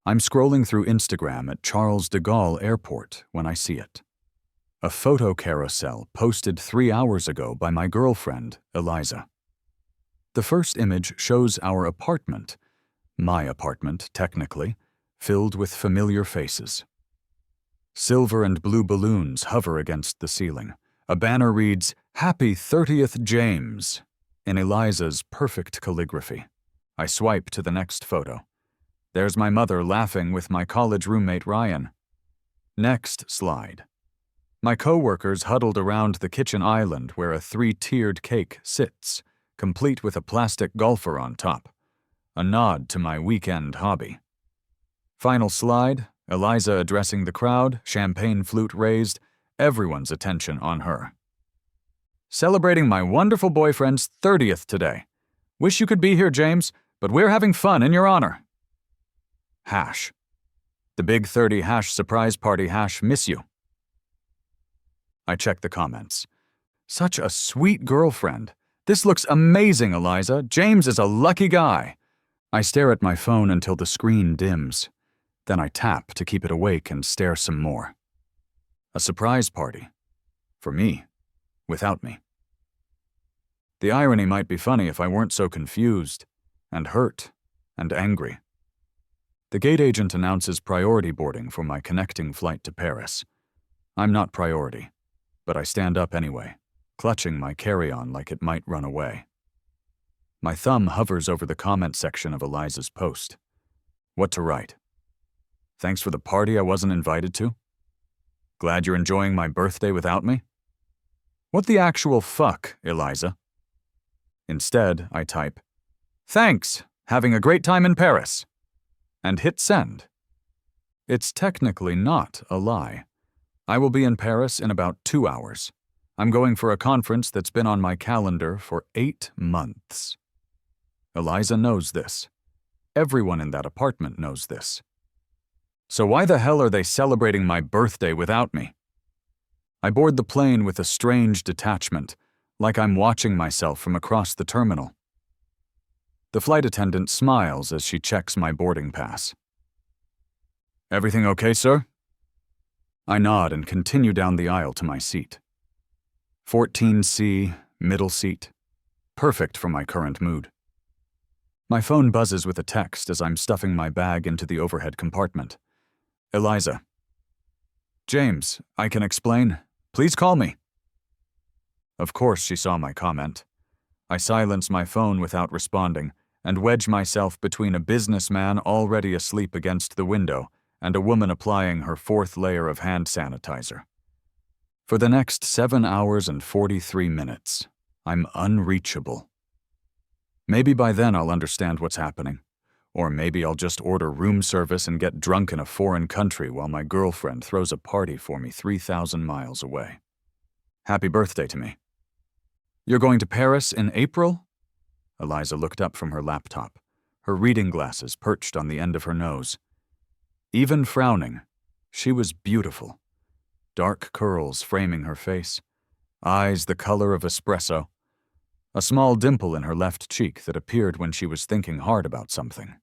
I'm scrolling through Instagram at Charles de Gaulle Airport when I see it. A photo carousel posted 3 hours ago by my girlfriend, Eliza. The first image shows our apartment, my apartment, technically, filled with familiar faces. Silver and blue balloons hover against the ceiling. A banner reads, "Happy 30th James," in Eliza's perfect calligraphy. I swipe to the next photo. There's my mother laughing with my college roommate Ryan. Next slide. My coworkers huddled around the kitchen island where a 3-tiered cake sits, complete with a plastic golfer on top. A nod to my weekend hobby. Final slide, Eliza addressing the crowd, champagne flute raised, everyone's attention on her. "Celebrating my wonderful boyfriend's 30th today. Wish you could be here, James, but we're having fun in your honor. Hash. The Big 30 hash surprise party hash miss you." I check the comments. "Such a sweet girlfriend. This looks amazing, Eliza. James is a lucky guy." I stare at my phone until the screen dims. Then I tap to keep it awake and stare some more. A surprise party. For me. Without me. The irony might be funny if I weren't so confused, and hurt, and angry. The gate agent announces priority boarding for my connecting flight to Paris. I'm not priority, but I stand up anyway, clutching my carry-on like it might run away. My thumb hovers over the comment section of Eliza's post. What to write? Thanks for the party I wasn't invited to? Glad you're enjoying my birthday without me? What the actual fuck, Eliza? Instead, I type, "Thanks, having a great time in Paris," and hit send. It's technically not a lie. I will be in Paris in about 2 hours. I'm going for a conference that's been on my calendar for 8 months. Eliza knows this. Everyone in that apartment knows this. So why the hell are they celebrating my birthday without me? I board the plane with a strange detachment, like I'm watching myself from across the terminal. The flight attendant smiles as she checks my boarding pass. "Everything okay, sir?" I nod and continue down the aisle to my seat. 14C, middle seat. Perfect for my current mood. My phone buzzes with a text as I'm stuffing my bag into the overhead compartment. Eliza. "James, I can explain. Please call me." Of course she saw my comment. I silence my phone without responding and wedge myself between a businessman already asleep against the window and a woman applying her 4th layer of hand sanitizer. For the next 7 hours and 43 minutes, I'm unreachable. Maybe by then I'll understand what's happening. Or maybe I'll just order room service and get drunk in a foreign country while my girlfriend throws a party for me 3,000 miles away. Happy birthday to me. "You're going to Paris in April?" Eliza looked up from her laptop, her reading glasses perched on the end of her nose. Even frowning, she was beautiful. Dark curls framing her face, eyes the color of espresso, a small dimple in her left cheek that appeared when she was thinking hard about something.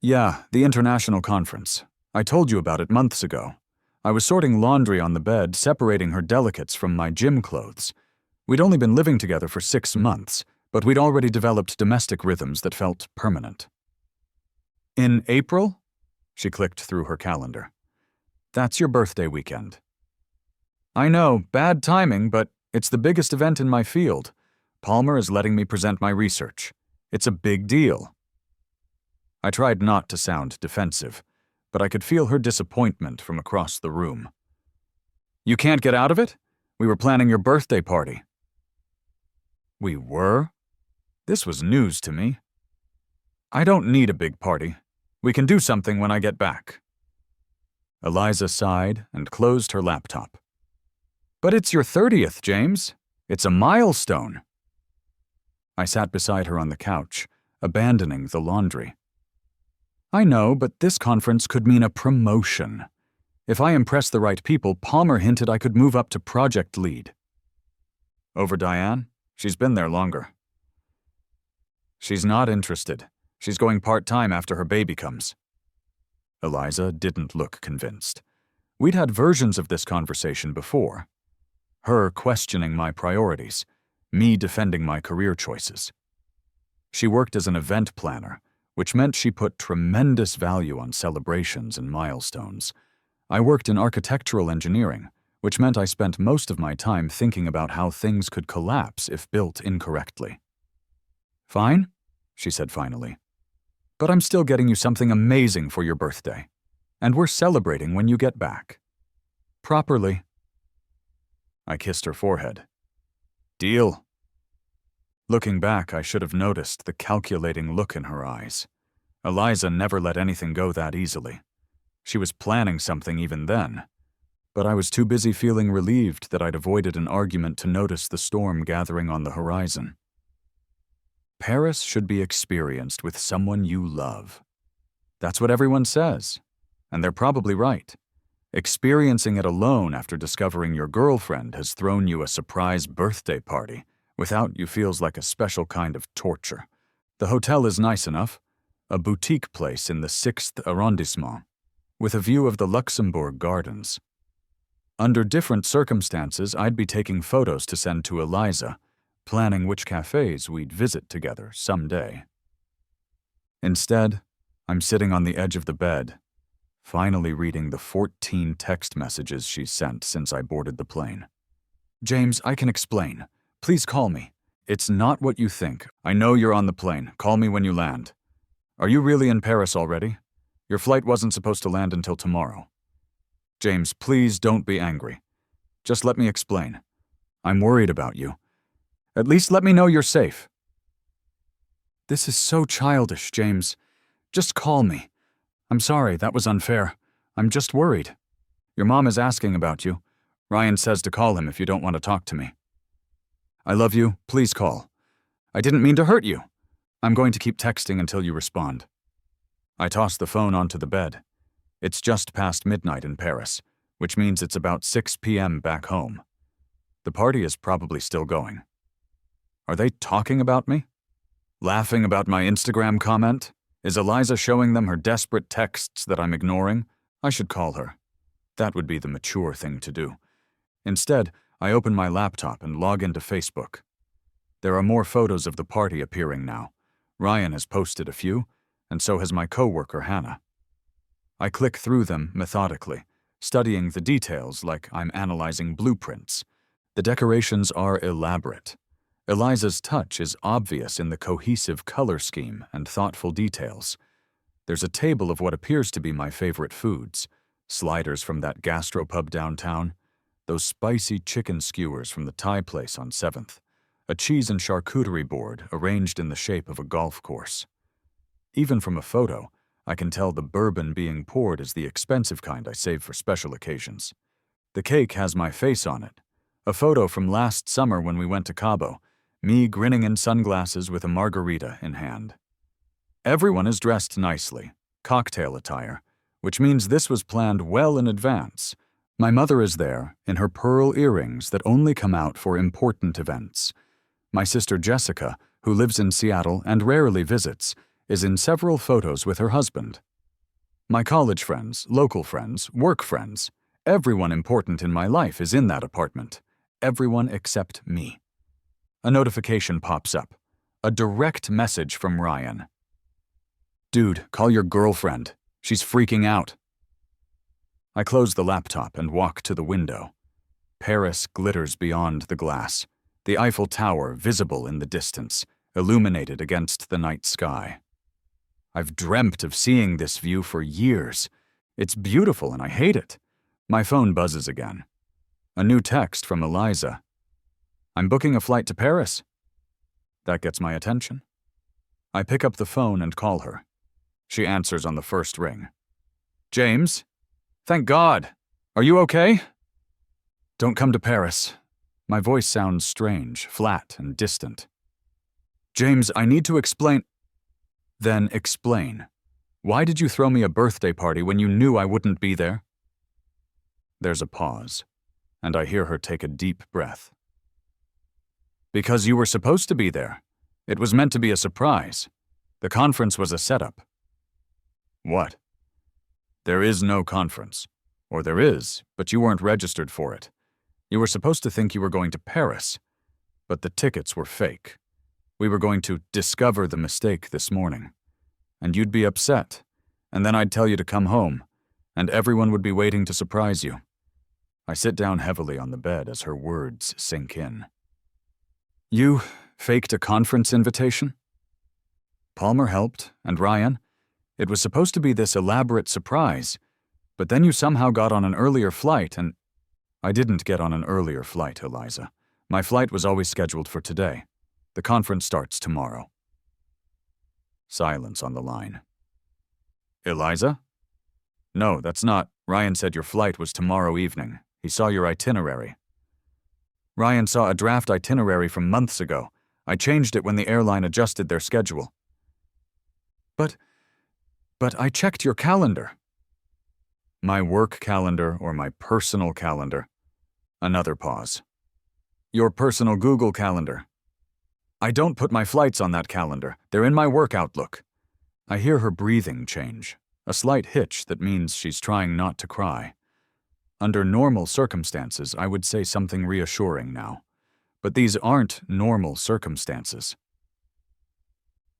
"Yeah, the international conference. I told you about it months ago. I was sorting laundry on the bed, separating her delicates from my gym clothes. We'd only been living together for 6 months, but we'd already developed domestic rhythms that felt permanent." "In April?" She clicked through her calendar. "That's your birthday weekend." "I know, bad timing, but it's the biggest event in my field. Palmer is letting me present my research. It's a big deal." I tried not to sound defensive, but I could feel her disappointment from across the room. "You can't get out of it? We were planning your birthday party." We were? This was news to me. "I don't need a big party. We can do something when I get back." Eliza sighed and closed her laptop. "But it's your 30th, James. It's a milestone." I sat beside her on the couch, abandoning the laundry. "I know, but this conference could mean a promotion. If I impress the right people, Palmer hinted I could move up to project lead." "Over Diane? She's been there longer." "She's not interested. She's going part-time after her baby comes." Eliza didn't look convinced. We'd had versions of this conversation before. Her questioning my priorities, me defending my career choices. She worked as an event planner, which meant she put tremendous value on celebrations and milestones. I worked in architectural engineering, which meant I spent most of my time thinking about how things could collapse if built incorrectly. "Fine," she said finally. "But I'm still getting you something amazing for your birthday. And we're celebrating when you get back. Properly." I kissed her forehead. "Deal." Looking back, I should have noticed the calculating look in her eyes. Eliza never let anything go that easily. She was planning something even then. But I was too busy feeling relieved that I'd avoided an argument to notice the storm gathering on the horizon. Paris should be experienced with someone you love. That's what everyone says, and they're probably right. Experiencing it alone after discovering your girlfriend has thrown you a surprise birthday party without you feels like a special kind of torture. The hotel is nice enough, a boutique place in the 6th arrondissement, with a view of the Luxembourg Gardens. Under different circumstances, I'd be taking photos to send to Eliza, planning which cafes we'd visit together someday. Instead, I'm sitting on the edge of the bed, finally reading the 14 text messages she's sent since I boarded the plane. "James, I can explain. Please call me. It's not what you think. I know you're on the plane. Call me when you land. Are you really in Paris already? Your flight wasn't supposed to land until tomorrow. James, please don't be angry. Just let me explain. I'm worried about you. At least let me know you're safe." "This is so childish, James. Just call me. I'm sorry, that was unfair. I'm just worried. Your mom is asking about you. Ryan says to call him if you don't want to talk to me. I love you. Please call. I didn't mean to hurt you. I'm going to keep texting until you respond." I tossed the phone onto the bed. It's just past midnight in Paris, which means it's about 6 p.m. back home. The party is probably still going. Are they talking about me? Laughing about my Instagram comment? Is Eliza showing them her desperate texts that I'm ignoring? I should call her. That would be the mature thing to do. Instead, I open my laptop and log into Facebook. There are more photos of the party appearing now. Ryan has posted a few, and so has my coworker Hannah. I click through them methodically, studying the details like I'm analyzing blueprints. The decorations are elaborate. Eliza's touch is obvious in the cohesive color scheme and thoughtful details. There's a table of what appears to be my favorite foods, sliders from that gastropub downtown, those spicy chicken skewers from the Thai place on 7th, a cheese and charcuterie board arranged in the shape of a golf course. Even from a photo, I can tell the bourbon being poured is the expensive kind I save for special occasions. The cake has my face on it, a photo from last summer when we went to Cabo, me grinning in sunglasses with a margarita in hand. Everyone is dressed nicely, cocktail attire, which means this was planned well in advance. My mother is there, in her pearl earrings that only come out for important events. My sister Jessica, who lives in Seattle and rarely visits, is in several photos with her husband. My college friends, local friends, work friends, everyone important in my life is in that apartment. Everyone except me. A notification pops up. A direct message from Ryan. "Dude, call your girlfriend. She's freaking out." I close the laptop and walk to the window. Paris glitters beyond the glass, the Eiffel Tower visible in the distance, illuminated against the night sky. I've dreamt of seeing this view for years. It's beautiful and I hate it. My phone buzzes again. A new text from Eliza. "I'm booking a flight to Paris." That gets my attention. I pick up the phone and call her. She answers on the first ring. "James? Thank God. Are you okay?" "Don't come to Paris." My voice sounds strange, flat, and distant. "James, I need to explain." "Then explain. Why did you throw me a birthday party when you knew I wouldn't be there?" There's a pause, and I hear her take a deep breath. "Because you were supposed to be there. It was meant to be a surprise. The conference was a setup." "What?" There is no conference. Or there is, but you weren't registered for it. You were supposed to think you were going to Paris, but the tickets were fake. We were going to discover the mistake this morning. And you'd be upset, and then I'd tell you to come home, and everyone would be waiting to surprise you. I sit down heavily on the bed as her words sink in. You faked a conference invitation? Palmer helped, and Ryan. It was supposed to be this elaborate surprise, but then you somehow got on an earlier flight and... I didn't get on an earlier flight, Eliza. My flight was always scheduled for today. The conference starts tomorrow. Silence on the line. Eliza? No, that's not. Ryan said your flight was tomorrow evening. He saw your itinerary. Ryan saw a draft itinerary from months ago. I changed it when the airline adjusted their schedule. But I checked your calendar. My work calendar or my personal calendar? Another pause. Your personal Google calendar. I don't put my flights on that calendar. They're in my work Outlook. I hear her breathing change, a slight hitch that means she's trying not to cry. Under normal circumstances, I would say something reassuring now. But these aren't normal circumstances.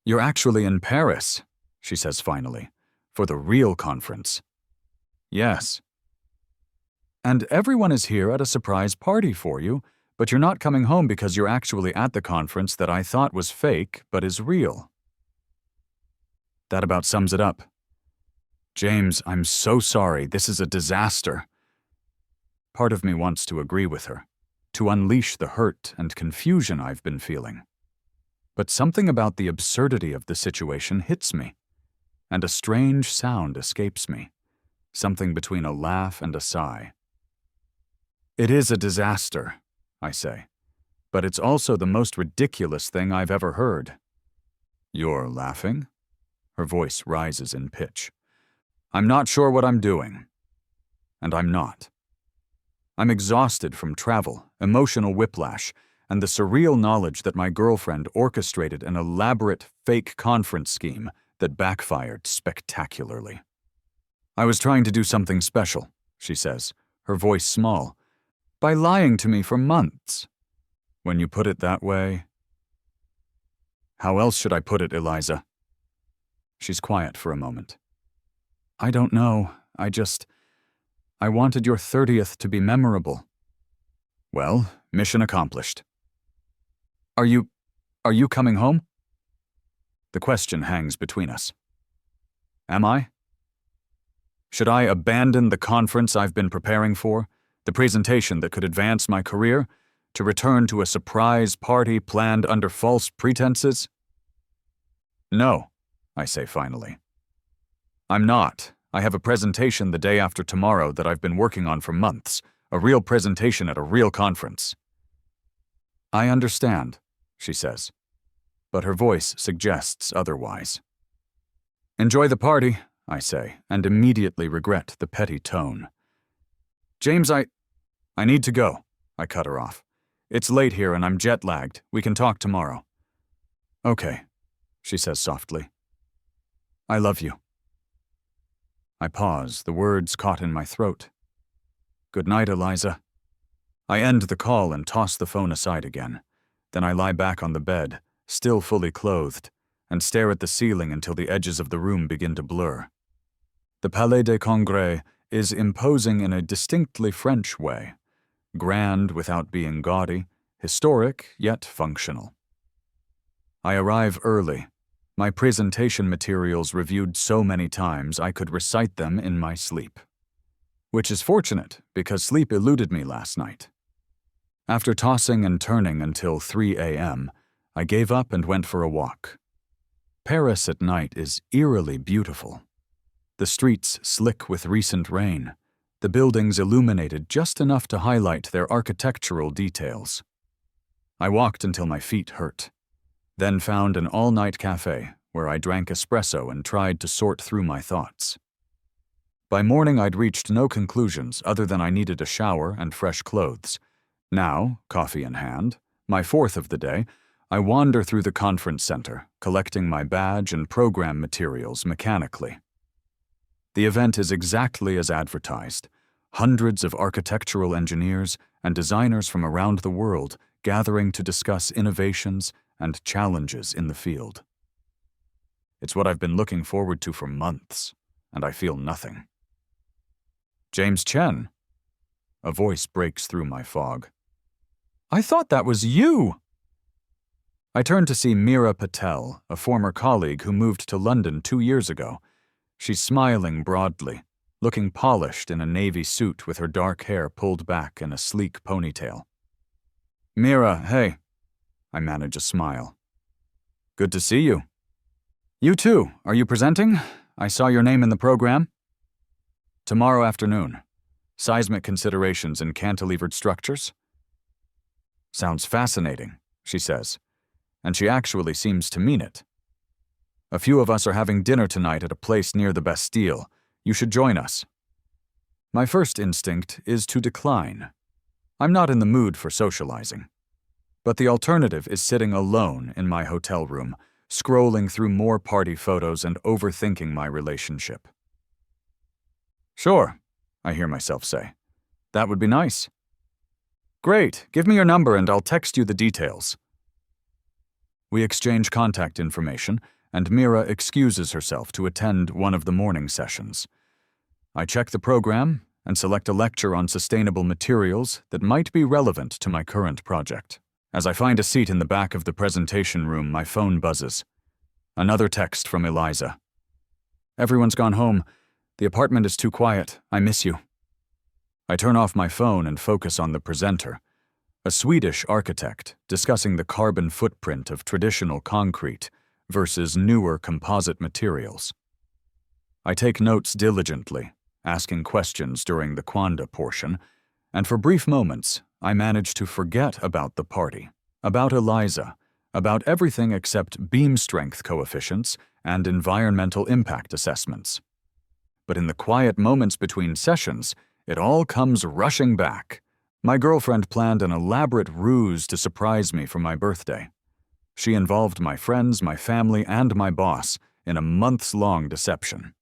You're actually in Paris, she says finally, for the real conference. Yes. And everyone is here at a surprise party for you, but you're not coming home because you're actually at the conference that I thought was fake but is real. That about sums it up. James, I'm so sorry. This is a disaster. Part of me wants to agree with her, to unleash the hurt and confusion I've been feeling. But something about the absurdity of the situation hits me, and a strange sound escapes me, something between a laugh and a sigh. It is a disaster, I say, but it's also the most ridiculous thing I've ever heard. You're laughing? Her voice rises in pitch. I'm not sure what I'm doing. And I'm not. I'm exhausted from travel, emotional whiplash, and the surreal knowledge that my girlfriend orchestrated an elaborate fake conference scheme that backfired spectacularly. I was trying to do something special, she says, her voice small, by lying to me for months. When you put it that way... How else should I put it, Eliza? She's quiet for a moment. I don't know. I wanted your 30th to be memorable. Well, mission accomplished. Are you coming home? The question hangs between us. Am I? Should I abandon the conference I've been preparing for, the presentation that could advance my career, to return to a surprise party planned under false pretenses? No, I say finally. I'm not. I have a presentation the day after tomorrow that I've been working on for months, a real presentation at a real conference. I understand, she says, but her voice suggests otherwise. Enjoy the party, I say, and immediately regret the petty tone. James, I need to go, I cut her off. It's late here and I'm jet-lagged. We can talk tomorrow. Okay, she says softly. I love you. I pause, the words caught in my throat. Good night, Eliza. I end the call and toss the phone aside again. Then I lie back on the bed, still fully clothed, and stare at the ceiling until the edges of the room begin to blur. The Palais des Congrès is imposing in a distinctly French way, grand without being gaudy, historic yet functional. I arrive early. My presentation materials reviewed so many times I could recite them in my sleep. Which is fortunate, because sleep eluded me last night. After tossing and turning until 3 a.m., I gave up and went for a walk. Paris at night is eerily beautiful. The streets slick with recent rain, the buildings illuminated just enough to highlight their architectural details. I walked until my feet hurt, then found an all-night cafe where I drank espresso and tried to sort through my thoughts. By morning I'd reached no conclusions other than I needed a shower and fresh clothes. Now, coffee in hand, my fourth of the day, I wander through the conference center, collecting my badge and program materials mechanically. The event is exactly as advertised. Hundreds of architectural engineers and designers from around the world gathering to discuss innovations and challenges in the field. It's what I've been looking forward to for months, and I feel nothing. James Chen. A voice breaks through my fog. I thought that was you! I turn to see Meera Patel, a former colleague who moved to London 2 years ago. She's smiling broadly, looking polished in a navy suit with her dark hair pulled back in a sleek ponytail. Meera, hey. I manage a smile. Good to see you. You too. Are you presenting? I saw your name in the program. Tomorrow afternoon. Seismic considerations in cantilevered structures. Sounds fascinating, she says, and she actually seems to mean it. A few of us are having dinner tonight at a place near the Bastille. You should join us. My first instinct is to decline. I'm not in the mood for socializing. But the alternative is sitting alone in my hotel room, scrolling through more party photos and overthinking my relationship. Sure, I hear myself say. That would be nice. Great, give me your number and I'll text you the details. We exchange contact information, and Meera excuses herself to attend one of the morning sessions. I check the program and select a lecture on sustainable materials that might be relevant to my current project. As I find a seat in the back of the presentation room, my phone buzzes. Another text from Eliza. Everyone's gone home. The apartment is too quiet. I miss you. I turn off my phone and focus on the presenter, a Swedish architect discussing the carbon footprint of traditional concrete versus newer composite materials. I take notes diligently, asking questions during the quanda portion, and for brief moments, I manage to forget about the party, about Eliza, about everything except beam strength coefficients and environmental impact assessments. But in the quiet moments between sessions, it all comes rushing back. My girlfriend planned an elaborate ruse to surprise me for my birthday. She involved my friends, my family, and my boss in a months-long deception.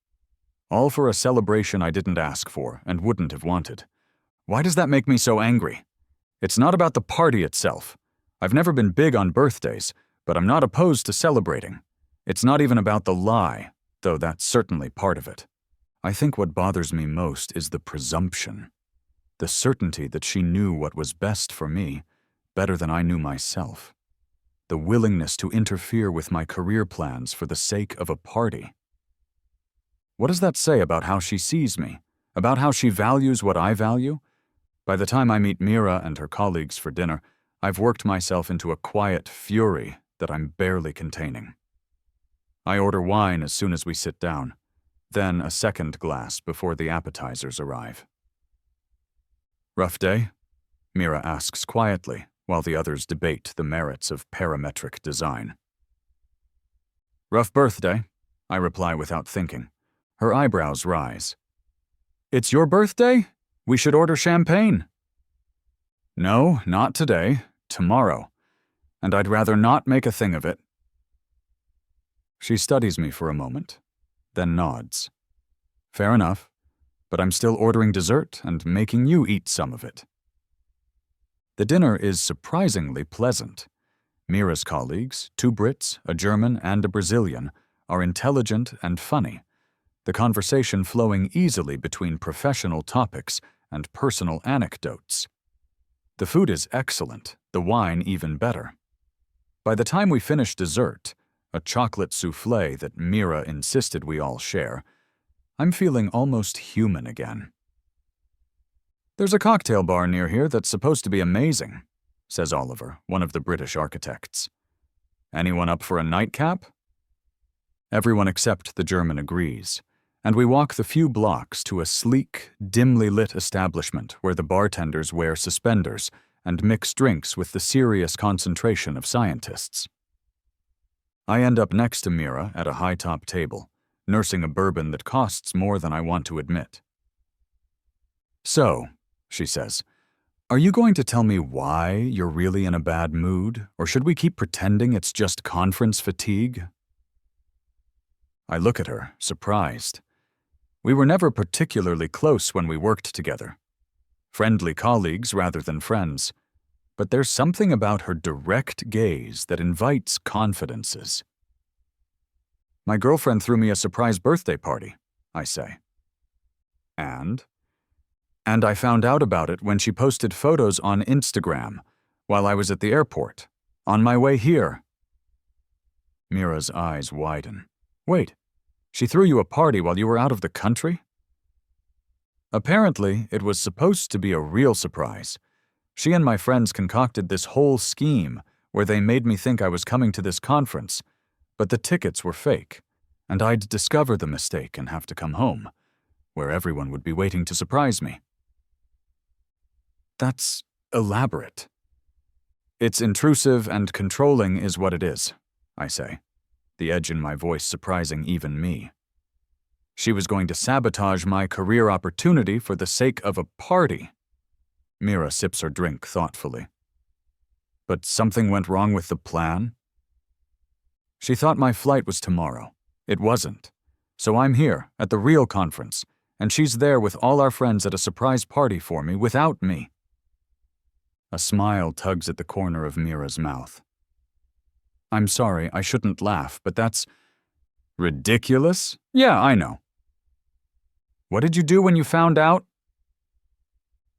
All for a celebration I didn't ask for and wouldn't have wanted. Why does that make me so angry? It's not about the party itself. I've never been big on birthdays, but I'm not opposed to celebrating. It's not even about the lie, though that's certainly part of it. I think what bothers me most is the presumption. The certainty that she knew what was best for me better than I knew myself. The willingness to interfere with my career plans for the sake of a party. What does that say about how she sees me? About how she values what I value? By the time I meet Meera and her colleagues for dinner, I've worked myself into a quiet fury that I'm barely containing. I order wine as soon as we sit down, then a second glass before the appetizers arrive. Rough day? Meera asks quietly, while the others debate the merits of parametric design. Rough birthday, I reply without thinking. Her eyebrows rise. It's your birthday? We should order champagne. No, not today. Tomorrow. And I'd rather not make a thing of it. She studies me for a moment, then nods. Fair enough, but I'm still ordering dessert and making you eat some of it. The dinner is surprisingly pleasant. Meera's colleagues, 2 Brits, a German, and a Brazilian, are intelligent and funny, the conversation flowing easily between professional topics and personal anecdotes. The food is excellent, the wine even better. By the time we finish dessert, a chocolate soufflé that Meera insisted we all share, I'm feeling almost human again. There's a cocktail bar near here that's supposed to be amazing, says Oliver, one of the British architects. Anyone up for a nightcap? Everyone except the German agrees, and we walk the few blocks to a sleek, dimly lit establishment where the bartenders wear suspenders and mix drinks with the serious concentration of scientists. I end up next to Meera at a high-top table, nursing a bourbon that costs more than I want to admit. So, she says, are you going to tell me why you're really in a bad mood, or should we keep pretending it's just conference fatigue? I look at her, surprised. We were never particularly close when we worked together. Friendly colleagues rather than friends. But there's something about her direct gaze that invites confidences. My girlfriend threw me a surprise birthday party, I say. And I found out about it when she posted photos on Instagram while I was at the airport, on my way here. Mira's eyes widen. Wait, she threw you a party while you were out of the country? Apparently, it was supposed to be a real surprise. She and my friends concocted this whole scheme where they made me think I was coming to this conference, but the tickets were fake, and I'd discover the mistake and have to come home, where everyone would be waiting to surprise me. That's elaborate. It's intrusive and controlling is what it is, I say, the edge in my voice surprising even me. She was going to sabotage my career opportunity for the sake of a party. Mira sips her drink thoughtfully. But something went wrong with the plan? She thought my flight was tomorrow. It wasn't. So I'm here, at the real conference, and she's there with all our friends at a surprise party for me without me. A smile tugs at the corner of Mira's mouth. I'm sorry, I shouldn't laugh, but that's ridiculous? Yeah, I know. What did you do when you found out?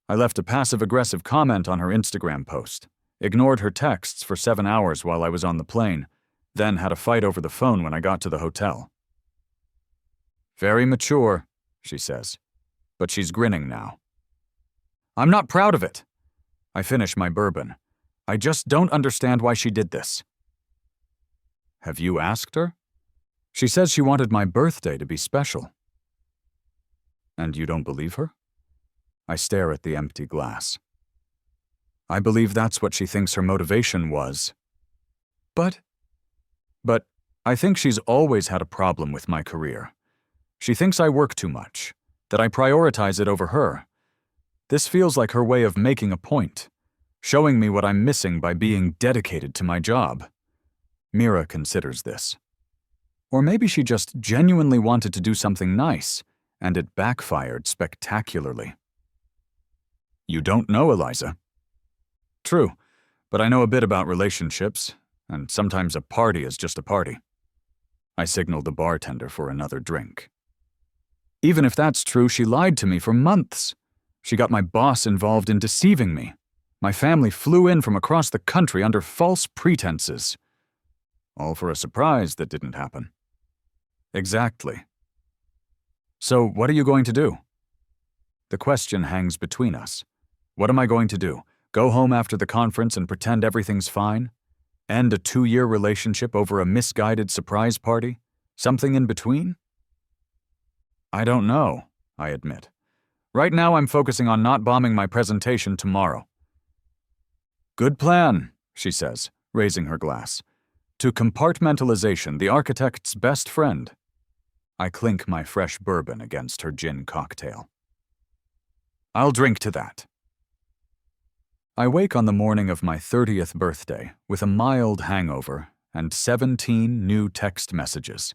I left a passive-aggressive comment on her Instagram post, ignored her texts for 7 hours while I was on the plane, then had a fight over the phone when I got to the hotel. Very mature, she says, but she's grinning now. I'm not proud of it. I finish my bourbon. I just don't understand why she did this. Have you asked her? She says she wanted my birthday to be special. And you don't believe her? I stare at the empty glass. I believe that's what she thinks her motivation was. But I think she's always had a problem with my career. She thinks I work too much, that I prioritize it over her. This feels like her way of making a point, showing me what I'm missing by being dedicated to my job. Mira considers this. Or maybe she just genuinely wanted to do something nice, and it backfired spectacularly. You don't know Eliza. True, but I know a bit about relationships, and sometimes a party is just a party. I signaled the bartender for another drink. Even if that's true, she lied to me for months. She got my boss involved in deceiving me. My family flew in from across the country under false pretenses. All for a surprise that didn't happen. Exactly. So what are you going to do? The question hangs between us. What am I going to do? Go home after the conference and pretend everything's fine? End a 2-year relationship over a misguided surprise party? Something in between? I don't know, I admit. Right now I'm focusing on not bombing my presentation tomorrow. Good plan, she says, raising her glass. To compartmentalization, the architect's best friend. I clink my fresh bourbon against her gin cocktail. I'll drink to that. I wake on the morning of my 30th birthday with a mild hangover and 17 new text messages.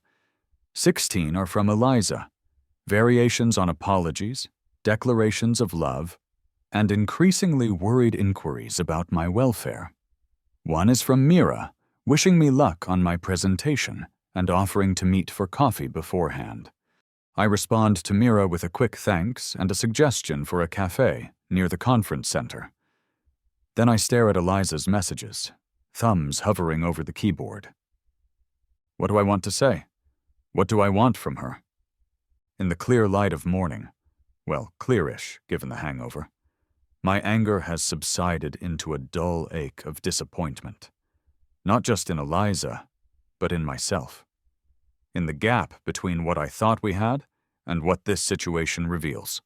16 are from Eliza, variations on apologies, declarations of love, and increasingly worried inquiries about my welfare. One is from Mira, wishing me luck on my presentation and offering to meet for coffee beforehand. I respond to Mira with a quick thanks and a suggestion for a cafe near the conference center. Then I stare at Eliza's messages, thumbs hovering over the keyboard. What do I want to say? What do I want from her? In the clear light of morning, well, clearish given the hangover, my anger has subsided into a dull ache of disappointment. Not just in Eliza, but in myself. In the gap between what I thought we had and what this situation reveals.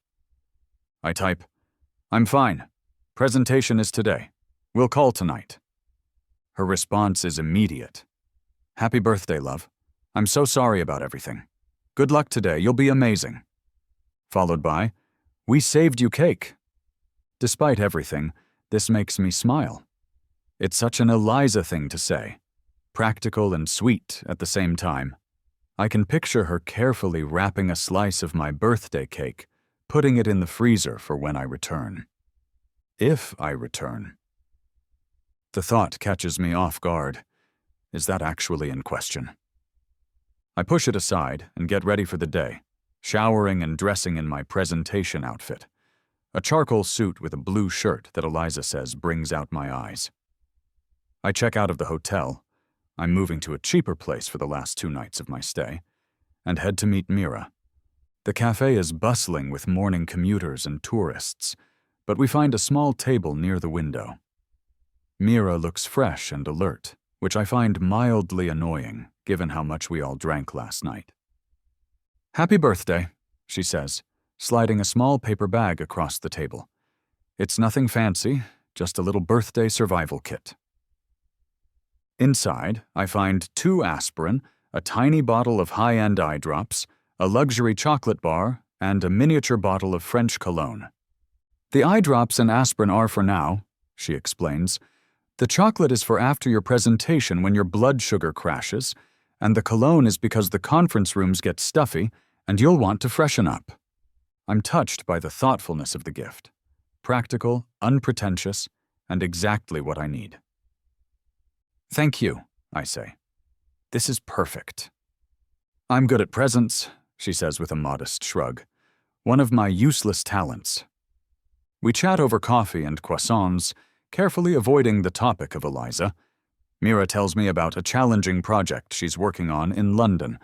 I type, I'm fine. Presentation is today. We'll call tonight. Her response is immediate. Happy birthday, love. I'm so sorry about everything. Good luck today, you'll be amazing. Followed by, we saved you cake. Despite everything, this makes me smile. It's such an Eliza thing to say. Practical and sweet at the same time. I can picture her carefully wrapping a slice of my birthday cake, putting it in the freezer for when I return. If I return. The thought catches me off guard. Is that actually in question? I push it aside and get ready for the day, showering and dressing in my presentation outfit, a charcoal suit with a blue shirt that Eliza says brings out my eyes. I check out of the hotel. I'm moving to a cheaper place for the last 2 nights of my stay, and head to meet Mira. The cafe is bustling with morning commuters and tourists, but we find a small table near the window. Mira looks fresh and alert, which I find mildly annoying, given how much we all drank last night. "Happy birthday," she says, sliding a small paper bag across the table. It's nothing fancy, just a little birthday survival kit. Inside, I find 2 aspirin, a tiny bottle of high-end eye drops, a luxury chocolate bar, and a miniature bottle of French cologne. "The eye drops and aspirin are for now," she explains. "The chocolate is for after your presentation when your blood sugar crashes, and the cologne is because the conference rooms get stuffy and you'll want to freshen up." I'm touched by the thoughtfulness of the gift. Practical, unpretentious, and exactly what I need. "Thank you," I say. "This is perfect." "I'm good at presents," she says with a modest shrug. "One of my useless talents." We chat over coffee and croissants, carefully avoiding the topic of Eliza. Mira tells me about a challenging project she's working on in London,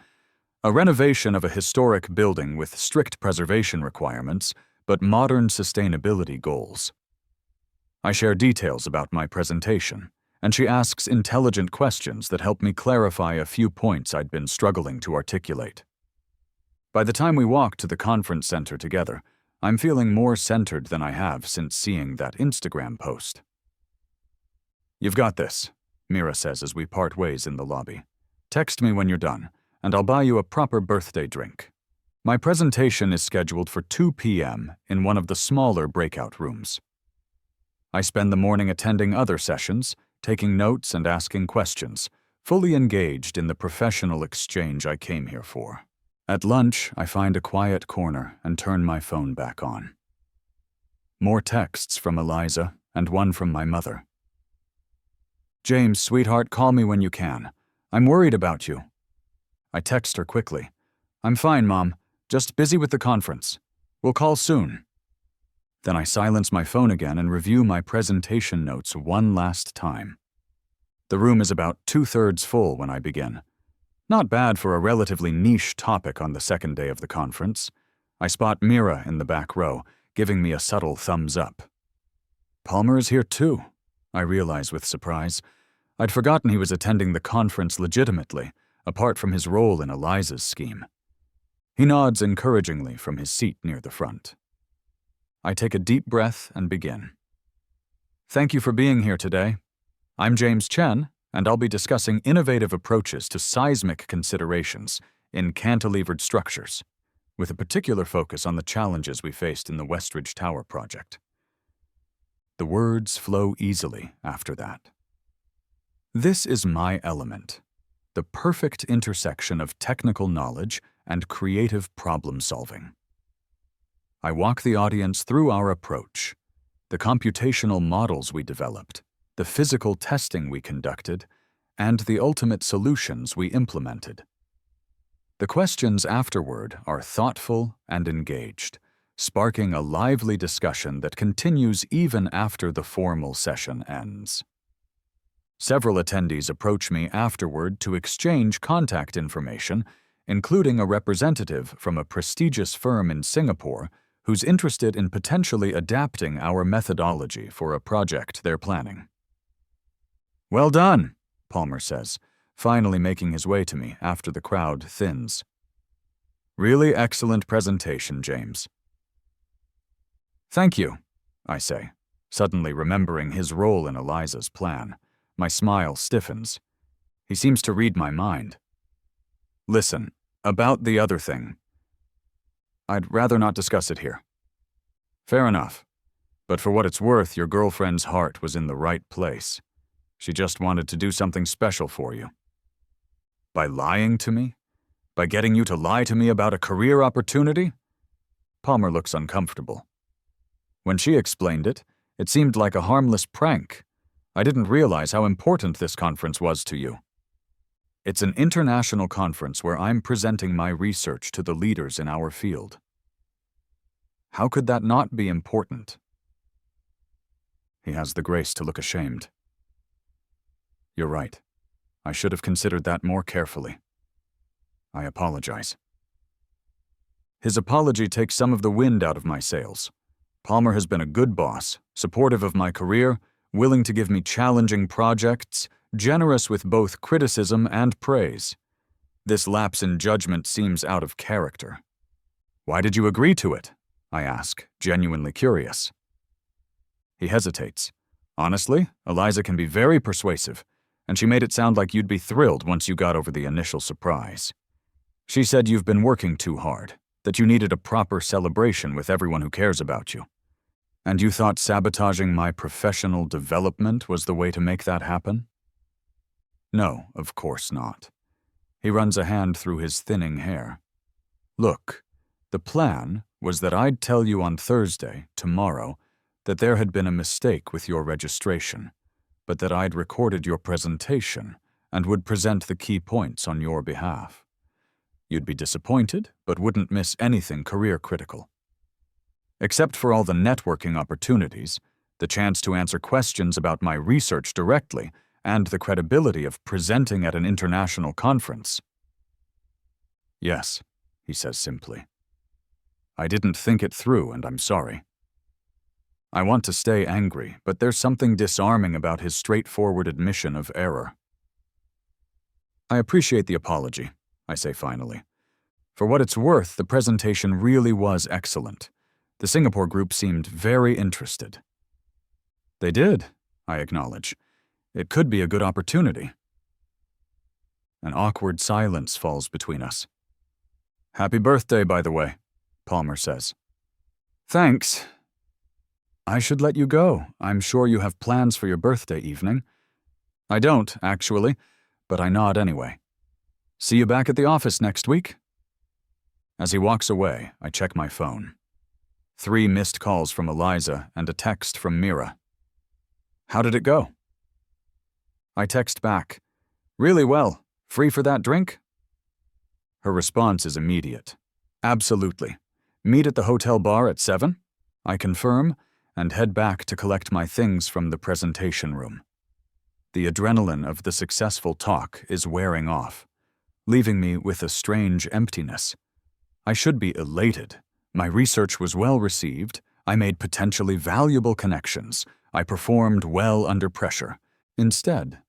a renovation of a historic building with strict preservation requirements, but modern sustainability goals. I share details about my presentation, and she asks intelligent questions that help me clarify a few points I'd been struggling to articulate. By the time we walk to the conference center together, I'm feeling more centered than I have since seeing that Instagram post. "You've got this," Mira says as we part ways in the lobby. "Text me when you're done, and I'll buy you a proper birthday drink." My presentation is scheduled for 2 p.m. in one of the smaller breakout rooms. I spend the morning attending other sessions, taking notes and asking questions, fully engaged in the professional exchange I came here for. At lunch, I find a quiet corner and turn my phone back on. More texts from Eliza and one from my mother. "James, sweetheart, call me when you can. I'm worried about you." I text her quickly. "I'm fine, Mom. Just busy with the conference. We'll call soon." Then I silence my phone again and review my presentation notes one last time. The room is about 2/3 full when I begin. Not bad for a relatively niche topic on the second day of the conference. I spot Mira in the back row, giving me a subtle thumbs up. "Palmer is here too," I realize with surprise. I'd forgotten he was attending the conference legitimately, apart from his role in Eliza's scheme. He nods encouragingly from his seat near the front. I take a deep breath and begin. "Thank you for being here today. I'm James Chen, and I'll be discussing innovative approaches to seismic considerations in cantilevered structures, with a particular focus on the challenges we faced in the Westridge Tower project." The words flow easily after that. This is my element, the perfect intersection of technical knowledge and creative problem-solving. I walk the audience through our approach, the computational models we developed, the physical testing we conducted, and the ultimate solutions we implemented. The questions afterward are thoughtful and engaged, sparking a lively discussion that continues even after the formal session ends. Several attendees approach me afterward to exchange contact information, including a representative from a prestigious firm in Singapore who's interested in potentially adapting our methodology for a project they're planning. "Well done," Palmer says, finally making his way to me after the crowd thins. "Really excellent presentation, James." "Thank you," I say, suddenly remembering his role in Eliza's plan. My smile stiffens. He seems to read my mind. "Listen, about the other thing. I'd rather not discuss it here." "Fair enough. But for what it's worth, your girlfriend's heart was in the right place. She just wanted to do something special for you." "By lying to me? By getting you to lie to me about a career opportunity? Palmer looks uncomfortable. When she explained it, it seemed like a harmless prank. I didn't realize how important this conference was to you. It's an international conference where I'm presenting my research to the leaders in our field. How could that not be important? He has the grace to look ashamed. You're right. I should have considered that more carefully. I apologize. His apology takes some of the wind out of my sails. Palmer has been a good boss, supportive of my career, willing to give me challenging projects, generous with both criticism and praise. This lapse in judgment seems out of character. Why did you agree to it? I ask, genuinely curious. He hesitates. Honestly, Eliza can be very persuasive, and she made it sound like you'd be thrilled once you got over the initial surprise. She said you've been working too hard, that you needed a proper celebration with everyone who cares about you. And you thought sabotaging my professional development was the way to make that happen? No, of course not. He runs a hand through his thinning hair. Look, the plan was that I'd tell you on Thursday, tomorrow, that there had been a mistake with your registration, but that I'd recorded your presentation and would present the key points on your behalf. You'd be disappointed, but wouldn't miss anything career-critical. Except for all the networking opportunities, the chance to answer questions about my research directly, and the credibility of presenting at an international conference. Yes, he says simply. I didn't think it through, and I'm sorry. I want to stay angry, but there's something disarming about his straightforward admission of error. I appreciate the apology, I say finally. For what it's worth, the presentation really was excellent. The Singapore group seemed very interested. They did, I acknowledge. It could be a good opportunity. An awkward silence falls between us. Happy birthday, by the way, Palmer says. Thanks. I should let you go. I'm sure you have plans for your birthday evening. I don't, actually, but I nod anyway. See you back at the office next week? As he walks away, I check my phone. 3 missed calls from Eliza and a text from Mira. How did it go? I text back. Really well. Free for that drink? Her response is immediate. Absolutely. Meet at the hotel bar at 7? I confirm and head back to collect my things from the presentation room. The adrenaline of the successful talk is wearing off, leaving me with a strange emptiness. I should be elated. My research was well received. I made potentially valuable connections. I performed well under pressure. Instead,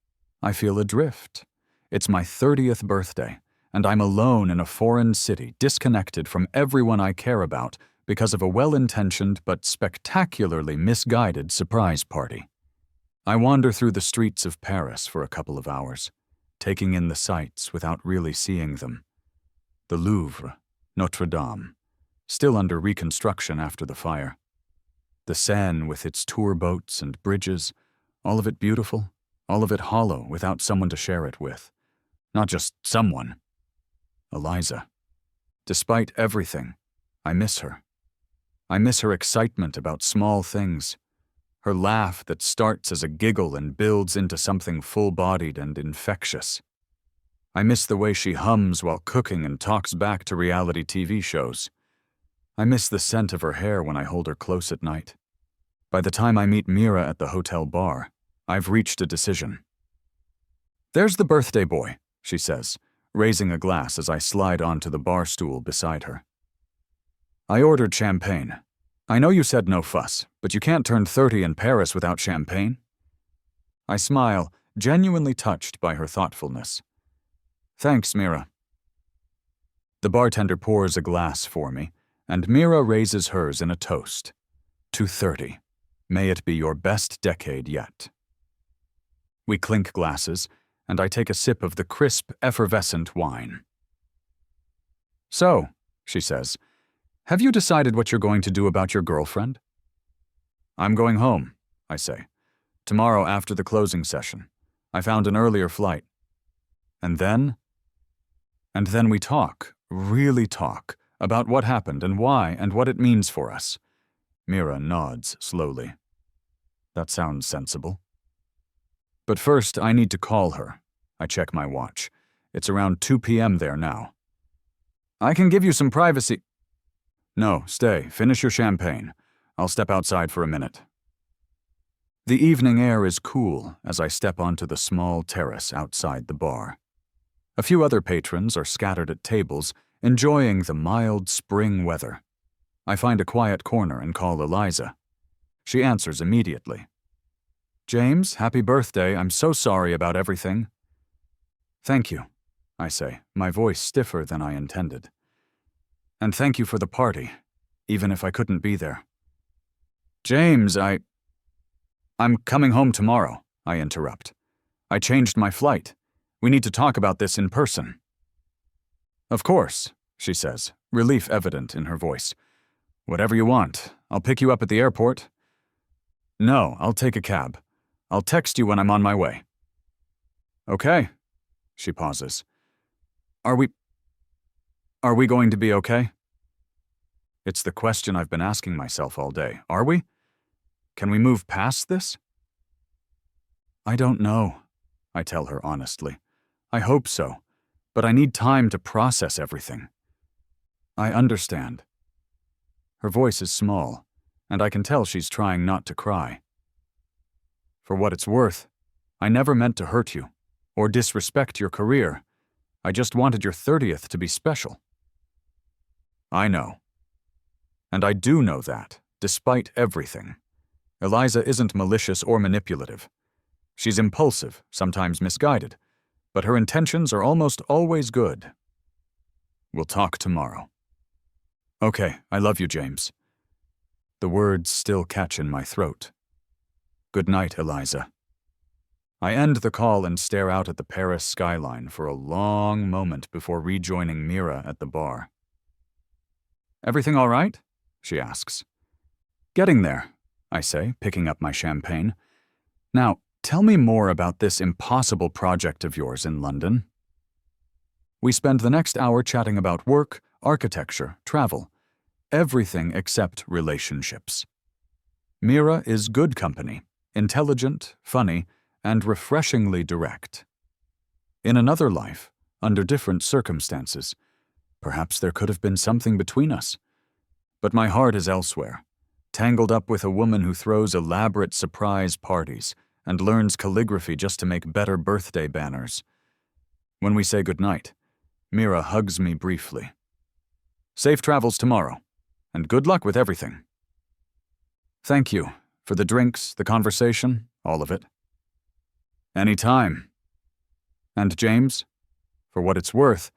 I feel adrift. It's my 30th birthday, and I'm alone in a foreign city, disconnected from everyone I care about because of a well-intentioned but spectacularly misguided surprise party. I wander through the streets of Paris for a couple of hours, taking in the sights without really seeing them. The Louvre, Notre Dame, still under reconstruction after the fire. The Seine with its tour boats and bridges, all of it beautiful, all of it hollow without someone to share it with. Not just someone. Eliza. Despite everything, I miss her. I miss her excitement about small things. Her laugh that starts as a giggle and builds into something full-bodied and infectious. I miss the way she hums while cooking and talks back to reality TV shows. I miss the scent of her hair when I hold her close at night. By the time I meet Mira at the hotel bar, I've reached a decision. There's the birthday boy, she says, raising a glass as I slide onto the bar stool beside her. I ordered champagne. I know you said no fuss, but you can't turn 30 in Paris without champagne. I smile, genuinely touched by her thoughtfulness. Thanks, Mira. The bartender pours a glass for me, and Mira raises hers in a toast. To 30. May it be your best decade yet. We clink glasses, and I take a sip of the crisp, effervescent wine. So, she says, have you decided what you're going to do about your girlfriend? I'm going home, I say. Tomorrow after the closing session. I found an earlier flight. And then? And then we talk, really talk, about what happened and why and what it means for us. Mira nods slowly. That sounds sensible. But first, I need to call her. I check my watch. It's around 2 p.m. there now. I can give you some privacy. No, stay. Finish your champagne. I'll step outside for a minute. The evening air is cool as I step onto the small terrace outside the bar. A few other patrons are scattered at tables, enjoying the mild spring weather. I find a quiet corner and call Eliza. She answers immediately. James, happy birthday. I'm so sorry about everything. Thank you, I say, my voice stiffer than I intended. And thank you for the party, even if I couldn't be there. James, I'm coming home tomorrow, I interrupt. I changed my flight. We need to talk about this in person. Of course, she says, relief evident in her voice. Whatever you want. I'll pick you up at the airport. No, I'll take a cab. I'll text you when I'm on my way. Okay. She pauses. Are we going to be okay? It's the question I've been asking myself all day. Are we? Can we move past this? I don't know, I tell her honestly. I hope so, but I need time to process everything. I understand. Her voice is small, and I can tell she's trying not to cry. For what it's worth, I never meant to hurt you, or disrespect your career. I just wanted your 30th to be special. I know. And I do know that, despite everything. Eliza isn't malicious or manipulative. She's impulsive, sometimes misguided, but her intentions are almost always good. We'll talk tomorrow. Okay, I love you, James. The words still catch in my throat. Good night, Eliza. I end the call and stare out at the Paris skyline for a long moment before rejoining Mira at the bar. Everything all right? She asks. Getting there, I say, picking up my champagne. Now, tell me more about this impossible project of yours in London. We spend the next hour chatting about work, architecture, travel, everything except relationships. Mira is good company, intelligent, funny, and refreshingly direct. In another life, under different circumstances, perhaps there could have been something between us. But my heart is elsewhere, tangled up with a woman who throws elaborate surprise parties and learns calligraphy just to make better birthday banners. When we say goodnight, Mira hugs me briefly. Safe travels tomorrow, and good luck with everything. Thank you for the drinks, the conversation, all of it. Anytime. And James, for what it's worth,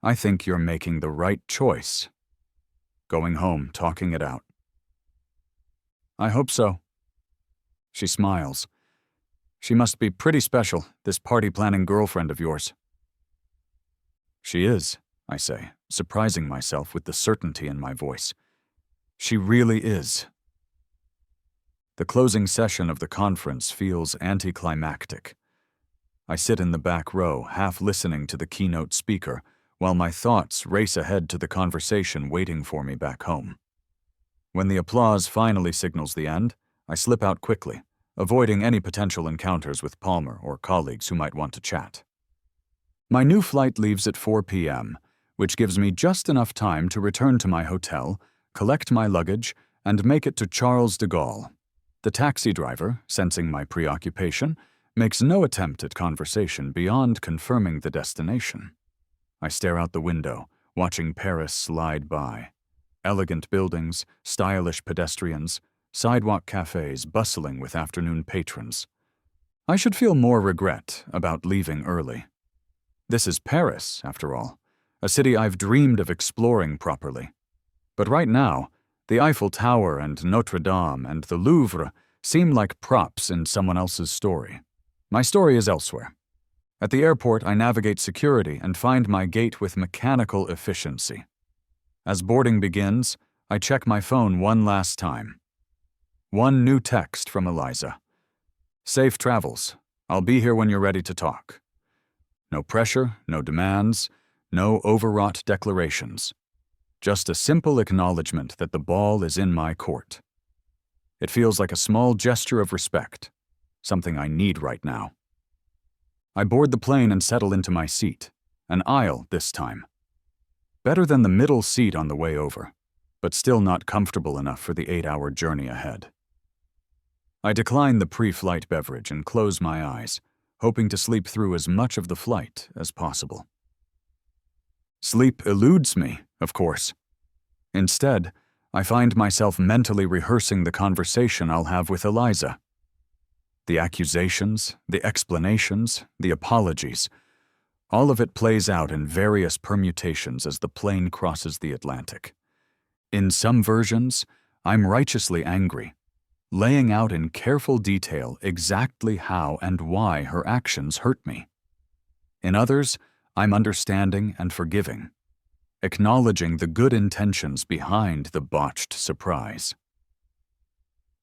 I think you're making the right choice. Going home, talking it out. I hope so. She smiles. She must be pretty special, this party-planning girlfriend of yours. She is, I say, surprising myself with the certainty in my voice. She really is. The closing session of the conference feels anticlimactic. I sit in the back row, half listening to the keynote speaker, while my thoughts race ahead to the conversation waiting for me back home. When the applause finally signals the end, I slip out quickly, avoiding any potential encounters with Palmer or colleagues who might want to chat. My new flight leaves at 4 p.m., which gives me just enough time to return to my hotel, collect my luggage, and make it to Charles de Gaulle. The taxi driver, sensing my preoccupation, makes no attempt at conversation beyond confirming the destination. I stare out the window, watching Paris slide by. Elegant buildings, stylish pedestrians, sidewalk cafes bustling with afternoon patrons. I should feel more regret about leaving early. This is Paris, after all, a city I've dreamed of exploring properly. But right now, the Eiffel Tower and Notre Dame and the Louvre seem like props in someone else's story. My story is elsewhere. At the airport, I navigate security and find my gate with mechanical efficiency. As boarding begins, I check my phone one last time. One new text from Eliza. Safe travels. I'll be here when you're ready to talk. No pressure, no demands, No overwrought declarations. Just a simple acknowledgement that the ball is in my court. It feels like a small gesture of respect, something I need right now. I board the plane and settle into my seat, an aisle this time. Better than the middle seat on the way over, but still not comfortable enough for the 8-hour journey ahead. I decline the pre-flight beverage and close my eyes, hoping to sleep through as much of the flight as possible. Sleep eludes me, of course. Instead, I find myself mentally rehearsing the conversation I'll have with Eliza. The accusations, the explanations, the apologies, all of it plays out in various permutations as the plane crosses the Atlantic. In some versions, I'm righteously angry, laying out in careful detail exactly how and why her actions hurt me. In others, I'm understanding and forgiving, acknowledging the good intentions behind the botched surprise.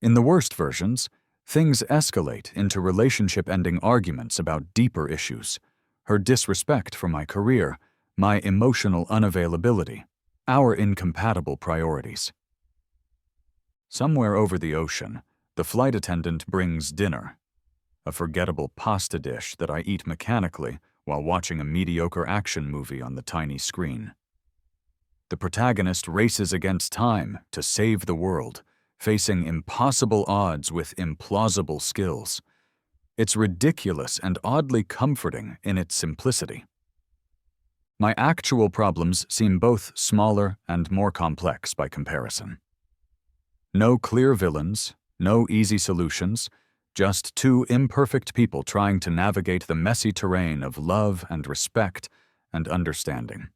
In the worst versions, things escalate into relationship-ending arguments about deeper issues, her disrespect for my career, my emotional unavailability, our incompatible priorities. Somewhere over the ocean, the flight attendant brings dinner, a forgettable pasta dish that I eat mechanically while watching a mediocre action movie on the tiny screen. The protagonist races against time to save the world, facing impossible odds with implausible skills. It's ridiculous and oddly comforting in its simplicity. My actual problems seem both smaller and more complex by comparison. No clear villains, no easy solutions, just two imperfect people trying to navigate the messy terrain of love and respect and understanding.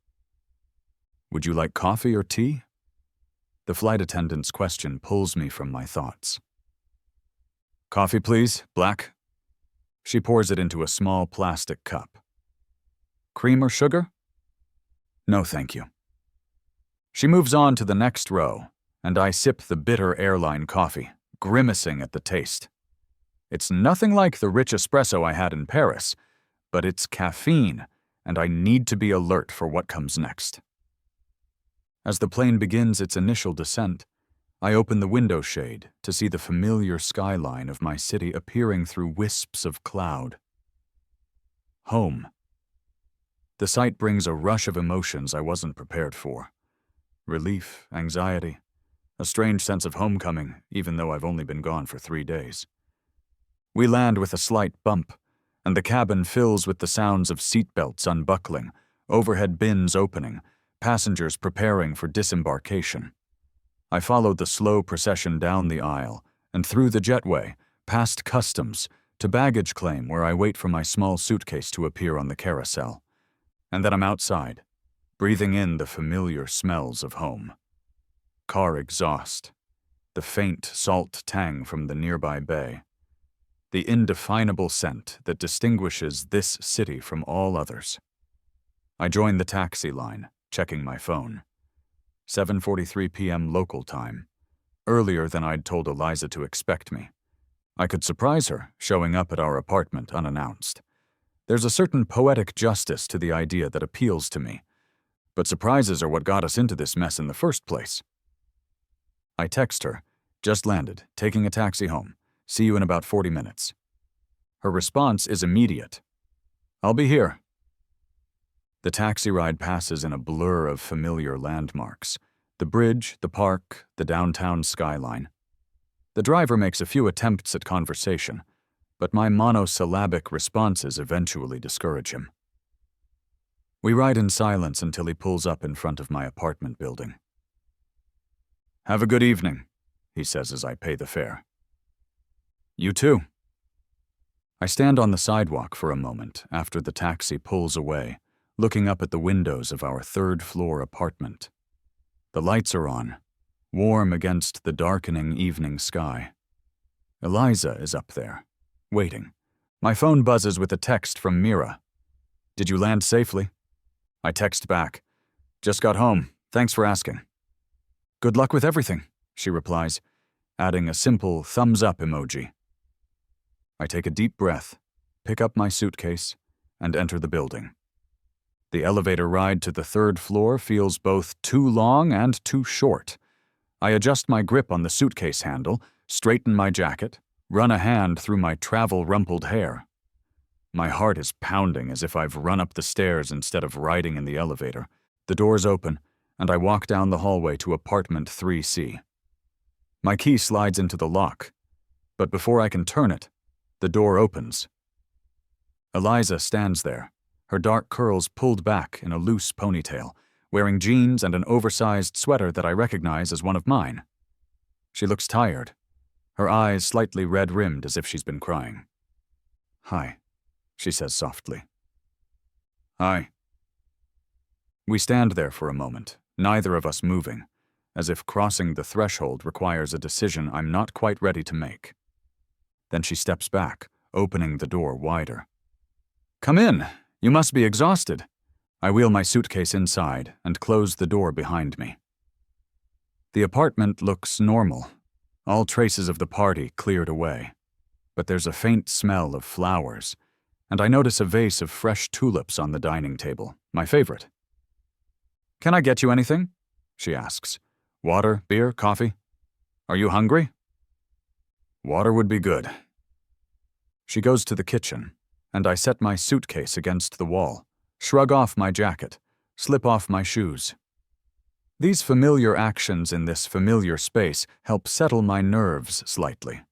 Would you like coffee or tea? The flight attendant's question pulls me from my thoughts. Coffee, please, black. She pours it into a small plastic cup. Cream or sugar? No, thank you. She moves on to the next row, and I sip the bitter airline coffee, grimacing at the taste. It's nothing like the rich espresso I had in Paris, but it's caffeine, and I need to be alert for what comes next. As the plane begins its initial descent, I open the window shade to see the familiar skyline of my city appearing through wisps of cloud. Home. The sight brings a rush of emotions I wasn't prepared for. Relief, anxiety, a strange sense of homecoming, even though I've only been gone for 3 days. We land with a slight bump, and the cabin fills with the sounds of seatbelts unbuckling, overhead bins opening, passengers preparing for disembarkation. I followed the slow procession down the aisle and through the jetway, past customs, to baggage claim where I wait for my small suitcase to appear on the carousel. And then I'm outside, breathing in the familiar smells of home. Car exhaust, the faint salt tang from the nearby bay, the indefinable scent that distinguishes this city from all others. I join the taxi line, checking my phone. 7:43 p.m. local time, earlier than I'd told Eliza to expect me. I could surprise her, showing up at our apartment unannounced. There's a certain poetic justice to the idea that appeals to me, but surprises are what got us into this mess in the first place. I text her, just landed, taking a taxi home, see you in about 40 minutes. Her response is immediate. I'll be here. The taxi ride passes in a blur of familiar landmarks, the bridge, the park, the downtown skyline. The driver makes a few attempts at conversation, but my monosyllabic responses eventually discourage him. We ride in silence until he pulls up in front of my apartment building. Have a good evening, he says as I pay the fare. You too. I stand on the sidewalk for a moment after the taxi pulls away, looking up at the windows of our third-floor apartment. The lights are on, warm against the darkening evening sky. Eliza is up there, waiting. My phone buzzes with a text from Mira. Did you land safely? I text back. Just got home. Thanks for asking. Good luck with everything, she replies, adding a simple thumbs-up emoji. I take a deep breath, pick up my suitcase, and enter the building. The elevator ride to the third floor feels both too long and too short. I adjust my grip on the suitcase handle, straighten my jacket, run a hand through my travel-rumpled hair. My heart is pounding as if I've run up the stairs instead of riding in the elevator. The doors open, and I walk down the hallway to apartment 3C. My key slides into the lock, but before I can turn it, the door opens. Eliza stands there, her dark curls pulled back in a loose ponytail, wearing jeans and an oversized sweater that I recognize as one of mine. She looks tired, her eyes slightly red-rimmed as if she's been crying. "Hi," she says softly. "Hi." We stand there for a moment, neither of us moving, as if crossing the threshold requires a decision I'm not quite ready to make. Then she steps back, opening the door wider. "Come in. You must be exhausted." I wheel my suitcase inside and close the door behind me. The apartment looks normal, all traces of the party cleared away. But there's a faint smell of flowers, and I notice a vase of fresh tulips on the dining table, my favorite. "Can I get you anything?" she asks. "Water, beer, coffee? Are you hungry?" "Water would be good." She goes to the kitchen, and I set my suitcase against the wall, shrug off my jacket, slip off my shoes. These familiar actions in this familiar space help settle my nerves slightly.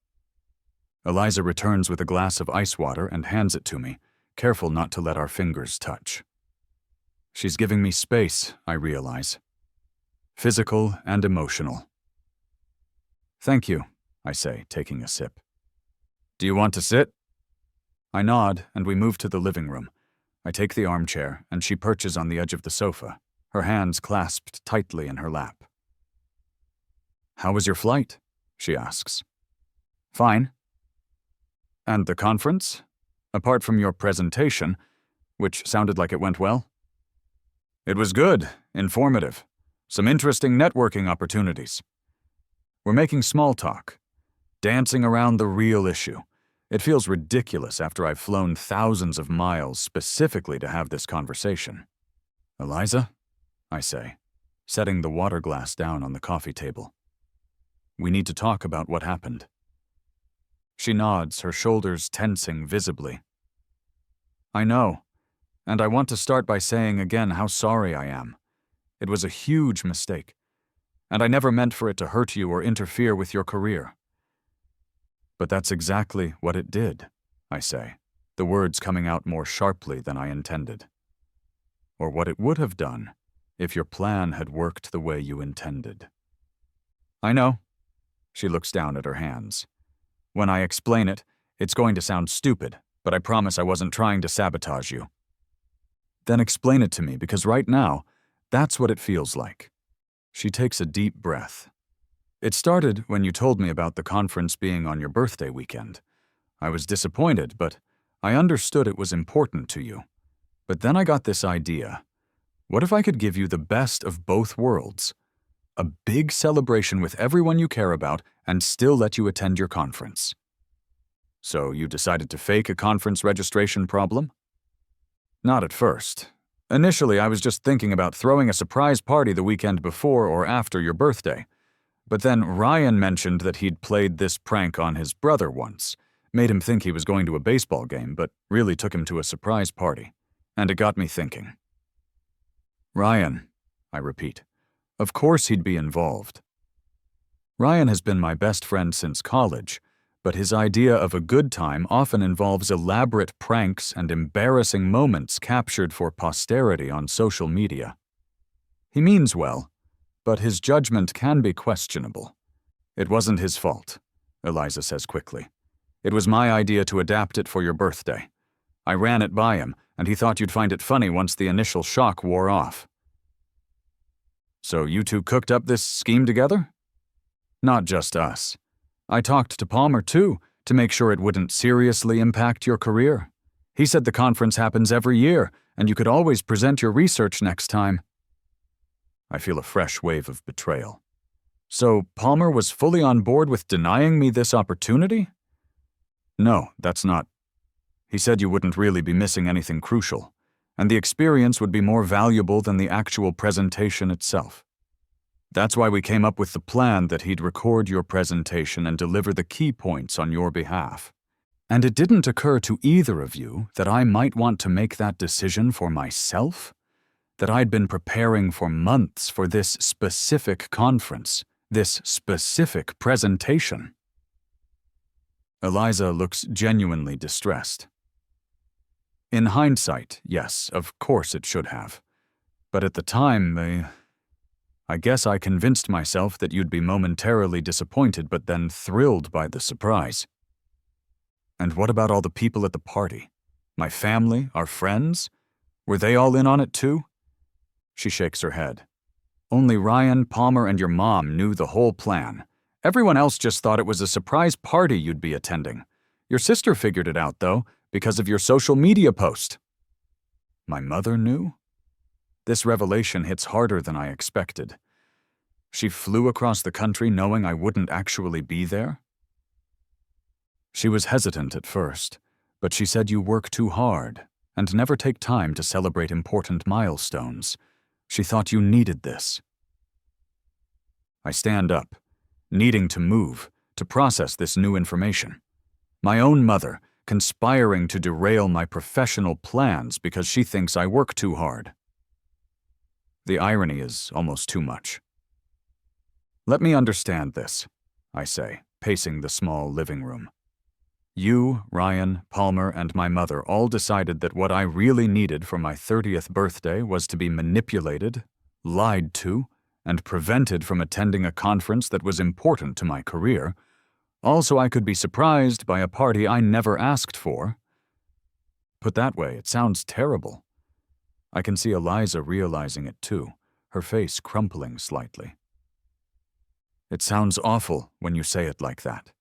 Eliza returns with a glass of ice water and hands it to me, careful not to let our fingers touch. She's giving me space, I realize. Physical and emotional. "Thank you," I say, taking a sip. "Do you want to sit?" I nod, and we move to the living room. I take the armchair, and she perches on the edge of the sofa, her hands clasped tightly in her lap. "How was your flight?" she asks. "Fine." "And the conference? Apart from your presentation, which sounded like it went well?" "It was good, informative. Some interesting networking opportunities." We're making small talk, dancing around the real issue. It feels ridiculous after I've flown thousands of miles specifically to have this conversation. "Eliza," I say, setting the water glass down on the coffee table. "We need to talk about what happened." She nods, her shoulders tensing visibly. "I know, and I want to start by saying again how sorry I am. It was a huge mistake, and I never meant for it to hurt you or interfere with your career." "But that's exactly what it did," I say, the words coming out more sharply than I intended. "Or what it would have done if your plan had worked the way you intended." "I know." She looks down at her hands. "When I explain it, it's going to sound stupid, but I promise I wasn't trying to sabotage you." "Then explain it to me, because right now, that's what it feels like." She takes a deep breath. "It started when you told me about the conference being on your birthday weekend. I was disappointed, but I understood it was important to you. But then I got this idea. What if I could give you the best of both worlds? A big celebration with everyone you care about and still let you attend your conference." "So you decided to fake a conference registration problem?" "Not at first. Initially, I was just thinking about throwing a surprise party the weekend before or after your birthday. But then Ryan mentioned that he'd played this prank on his brother once, made him think he was going to a baseball game, but really took him to a surprise party. And it got me thinking." "Ryan," I repeat. "Of course he'd be involved." Ryan has been my best friend since college, but his idea of a good time often involves elaborate pranks and embarrassing moments captured for posterity on social media. He means well, but his judgment can be questionable. "It wasn't his fault," Eliza says quickly. "It was my idea to adapt it for your birthday. I ran it by him, and he thought you'd find it funny once the initial shock wore off." "So you two cooked up this scheme together?" "Not just us. I talked to Palmer, too, to make sure it wouldn't seriously impact your career. He said the conference happens every year, and you could always present your research next time." I feel a fresh wave of betrayal. "So Palmer was fully on board with denying me this opportunity?" "No, that's not. He said you wouldn't really be missing anything crucial, and the experience would be more valuable than the actual presentation itself. That's why we came up with the plan that he'd record your presentation and deliver the key points on your behalf. And it didn't occur to either of you that I might want to make that decision for myself? That I'd been preparing for months for this specific conference, this specific presentation? Eliza looks genuinely distressed. In hindsight, yes, of course it should have. But at the time, I guess I convinced myself that you'd be momentarily disappointed but then thrilled by the surprise. And what about all the people at the party? My family, our friends? Were they all in on it too? She shakes her head. Only Ryan, Palmer, and your mom knew the whole plan. Everyone else just thought it was a surprise party you'd be attending. Your sister figured it out, though, because of your social media post. My mother knew? This revelation hits harder than I expected. She flew across the country knowing I wouldn't actually be there? She was hesitant at first, but she said you work too hard and never take time to celebrate important milestones. She thought you needed this. I stand up, needing to move, to process this new information. My own mother, conspiring to derail my professional plans because she thinks I work too hard. The irony is almost too much. Let me understand this, I say, pacing the small living room. You, Ryan, Palmer, and my mother all decided that what I really needed for my 30th birthday was to be manipulated, lied to, and prevented from attending a conference that was important to my career, all so I could be surprised by a party I never asked for. Put that way, it sounds terrible. I can see Eliza realizing it too, her face crumpling slightly. It sounds awful when you say it like that,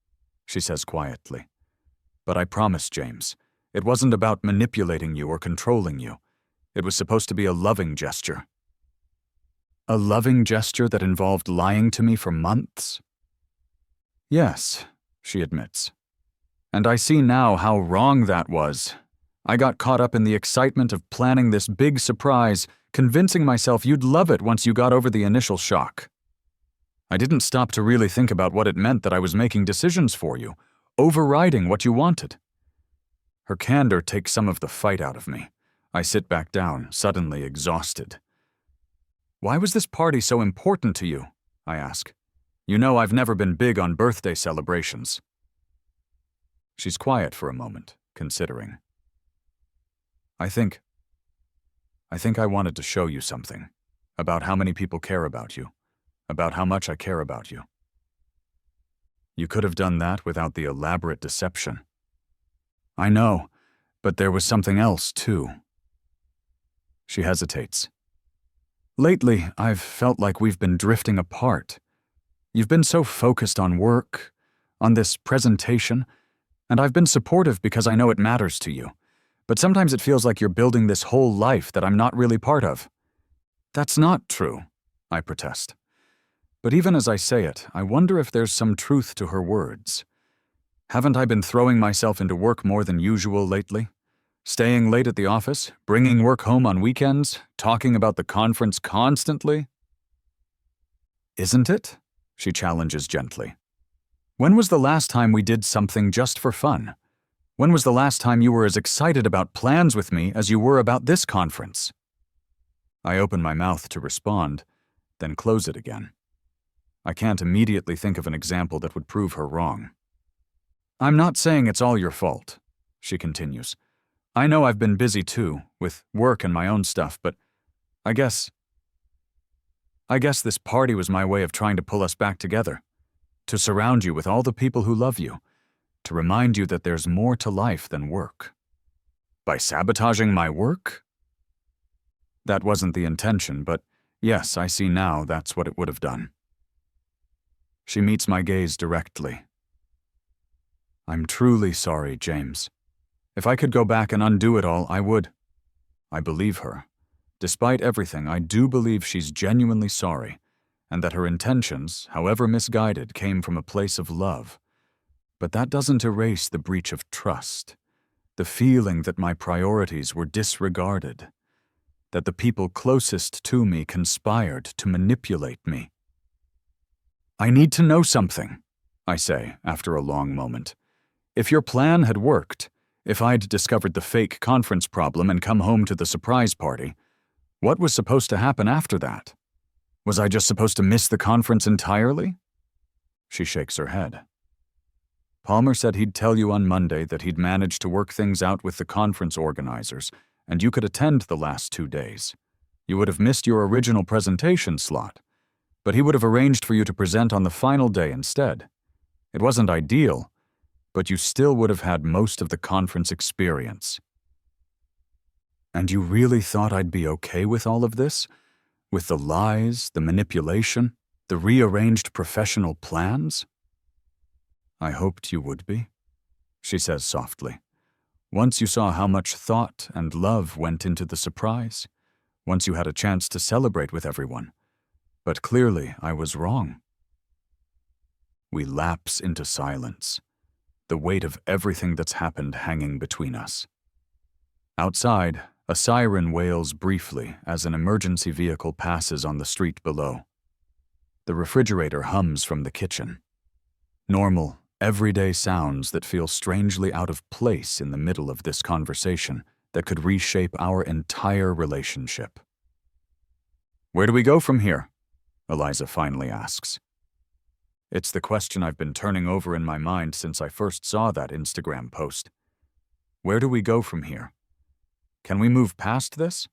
she says quietly. But I promise, James, it wasn't about manipulating you or controlling you. It was supposed to be a loving gesture. A loving gesture that involved lying to me for months? Yes, she admits. And I see now how wrong that was. I got caught up in the excitement of planning this big surprise, convincing myself you'd love it once you got over the initial shock. I didn't stop to really think about what it meant that I was making decisions for you, overriding what you wanted. Her candor takes some of the fight out of me. I sit back down, suddenly exhausted. Why was this party so important to you? I ask. You know I've never been big on birthday celebrations. She's quiet for a moment, considering. I think I wanted to show you something, about how many people care about you, about how much I care about you. You could have done that without the elaborate deception. I know, but there was something else, too. She hesitates. Lately, I've felt like we've been drifting apart. You've been so focused on work, on this presentation, and I've been supportive because I know it matters to you. But sometimes it feels like you're building this whole life that I'm not really part of. That's not true, I protest. But even as I say it, I wonder if there's some truth to her words. Haven't I been throwing myself into work more than usual lately? Staying late at the office, bringing work home on weekends, talking about the conference constantly? Isn't it? She challenges gently. When was the last time we did something just for fun? When was the last time you were as excited about plans with me as you were about this conference? I open my mouth to respond, then close it again. I can't immediately think of an example that would prove her wrong. I'm not saying it's all your fault, she continues. I know I've been busy too, with work and my own stuff, but I guess this party was my way of trying to pull us back together, to surround you with all the people who love you, to remind you that there's more to life than work. By sabotaging my work? That wasn't the intention, but yes, I see now that's what it would have done. She meets my gaze directly. I'm truly sorry, James. If I could go back and undo it all, I would. I believe her. Despite everything, I do believe she's genuinely sorry, and that her intentions, however misguided, came from a place of love. But that doesn't erase the breach of trust, the feeling that my priorities were disregarded, that the people closest to me conspired to manipulate me. I need to know something, I say after a long moment. If your plan had worked, if I'd discovered the fake conference problem and come home to the surprise party, what was supposed to happen after that? Was I just supposed to miss the conference entirely? She shakes her head. Palmer said he'd tell you on Monday that he'd managed to work things out with the conference organizers, and you could attend the last 2 days. You would have missed your original presentation slot, but he would have arranged for you to present on the final day instead. It wasn't ideal, but you still would have had most of the conference experience. And you really thought I'd be okay with all of this? With the lies, the manipulation, the rearranged professional plans? I hoped you would be, she says softly. Once you saw how much thought and love went into the surprise, once you had a chance to celebrate with everyone. But clearly I was wrong. We lapse into silence, the weight of everything that's happened hanging between us. Outside, a siren wails briefly as an emergency vehicle passes on the street below. The refrigerator hums from the kitchen. Normal, everyday sounds that feel strangely out of place in the middle of this conversation that could reshape our entire relationship. Where do we go from here? Eliza finally asks. It's the question I've been turning over in my mind since I first saw that Instagram post. Where do we go from here? Can we move past this?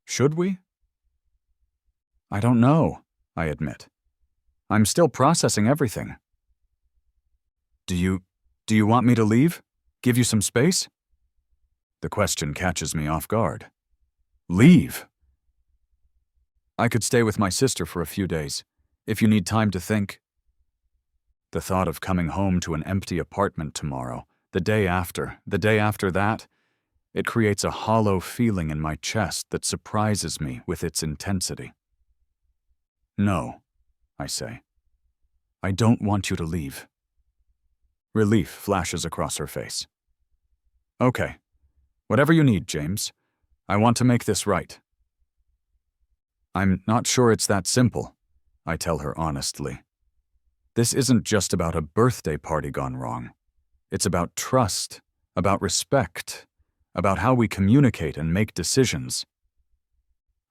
Should we? I don't know, I admit. I'm still processing everything. Do you want me to leave? Give you some space? The question catches me off guard. Leave? I could stay with my sister for a few days, if you need time to think. The thought of coming home to an empty apartment tomorrow, the day after that, it creates a hollow feeling in my chest that surprises me with its intensity. No, I say. I don't want you to leave. Relief flashes across her face. Okay, whatever you need, James. I want to make this right. I'm not sure it's that simple, I tell her honestly. This isn't just about a birthday party gone wrong. It's about trust, about respect, about how we communicate and make decisions.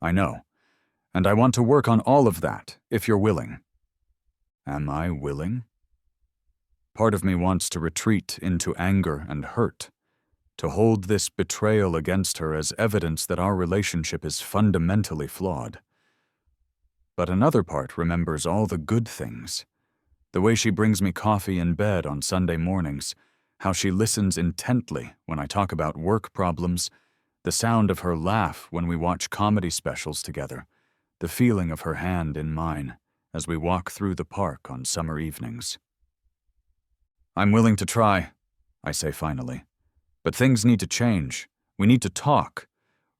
I know, and I want to work on all of that, if you're willing. Am I willing? Part of me wants to retreat into anger and hurt, to hold this betrayal against her as evidence that our relationship is fundamentally flawed. But another part remembers all the good things. The way she brings me coffee in bed on Sunday mornings, how she listens intently when I talk about work problems, the sound of her laugh when we watch comedy specials together, the feeling of her hand in mine as we walk through the park on summer evenings. I'm willing to try, I say finally. But things need to change. We need to talk,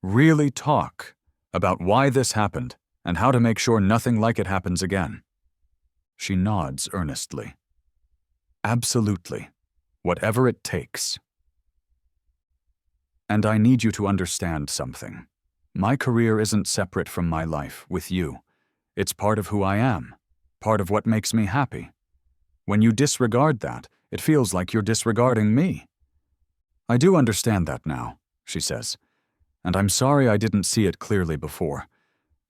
really talk, about why this happened and how to make sure nothing like it happens again. She nods earnestly. Absolutely. Whatever it takes. And I need you to understand something. My career isn't separate from my life with you. It's part of who I am, part of what makes me happy. When you disregard that, it feels like you're disregarding me. I do understand that now, she says, and I'm sorry I didn't see it clearly before.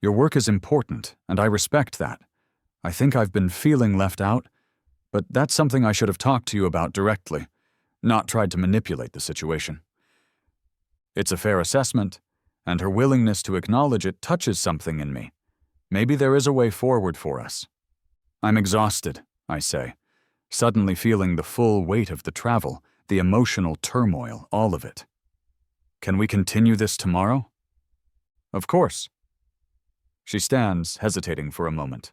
Your work is important, and I respect that. I think I've been feeling left out, but that's something I should have talked to you about directly, not tried to manipulate the situation. It's a fair assessment, and her willingness to acknowledge it touches something in me. Maybe there is a way forward for us. I'm exhausted, I say, suddenly feeling the full weight of the travel, the emotional turmoil, all of it. Can we continue this tomorrow? Of course. She stands, hesitating for a moment.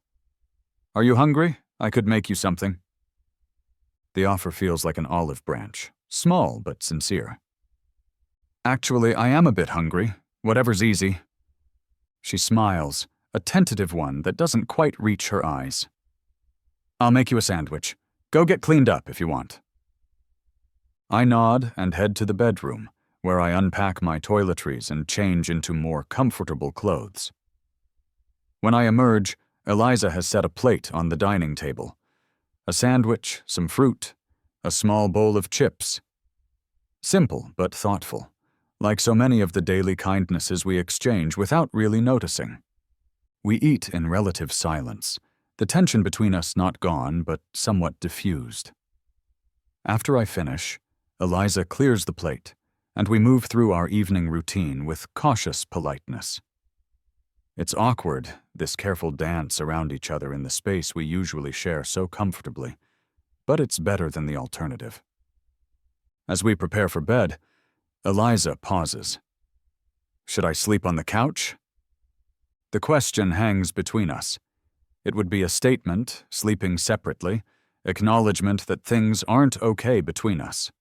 Are you hungry? I could make you something. The offer feels like an olive branch, small but sincere. Actually, I am a bit hungry. Whatever's easy. She smiles, a tentative one that doesn't quite reach her eyes. I'll make you a sandwich. Go get cleaned up if you want. I nod and head to the bedroom, where I unpack my toiletries and change into more comfortable clothes. When I emerge, Eliza has set a plate on the dining table. A sandwich, some fruit, a small bowl of chips. Simple but thoughtful, like so many of the daily kindnesses we exchange without really noticing. We eat in relative silence, the tension between us not gone but somewhat diffused. After I finish, Eliza clears the plate, and we move through our evening routine with cautious politeness. It's awkward, this careful dance around each other in the space we usually share so comfortably, but it's better than the alternative. As we prepare for bed, Eliza pauses. Should I sleep on the couch? The question hangs between us. It would be a statement, sleeping separately, acknowledgement that things aren't okay between us.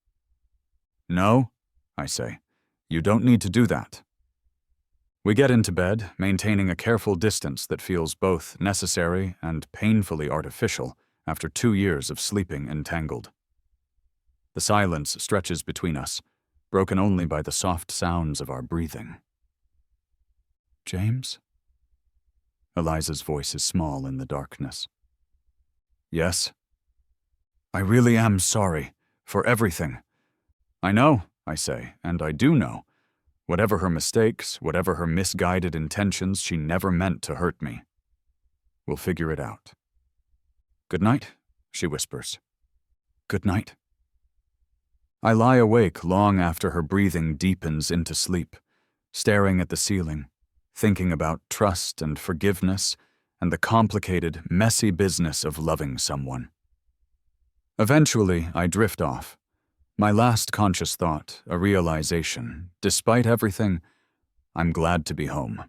No, I say, you don't need to do that. We get into bed, maintaining a careful distance that feels both necessary and painfully artificial after 2 years of sleeping entangled. The silence stretches between us, broken only by the soft sounds of our breathing. James? Eliza's voice is small in the darkness. Yes? I really am sorry for everything. I know, I say, and I do know. Whatever her mistakes, whatever her misguided intentions, she never meant to hurt me. We'll figure it out. Good night, she whispers. Good night. I lie awake long after her breathing deepens into sleep, staring at the ceiling, thinking about trust and forgiveness and the complicated, messy business of loving someone. Eventually, I drift off. My last conscious thought, a realization, despite everything, I'm glad to be home.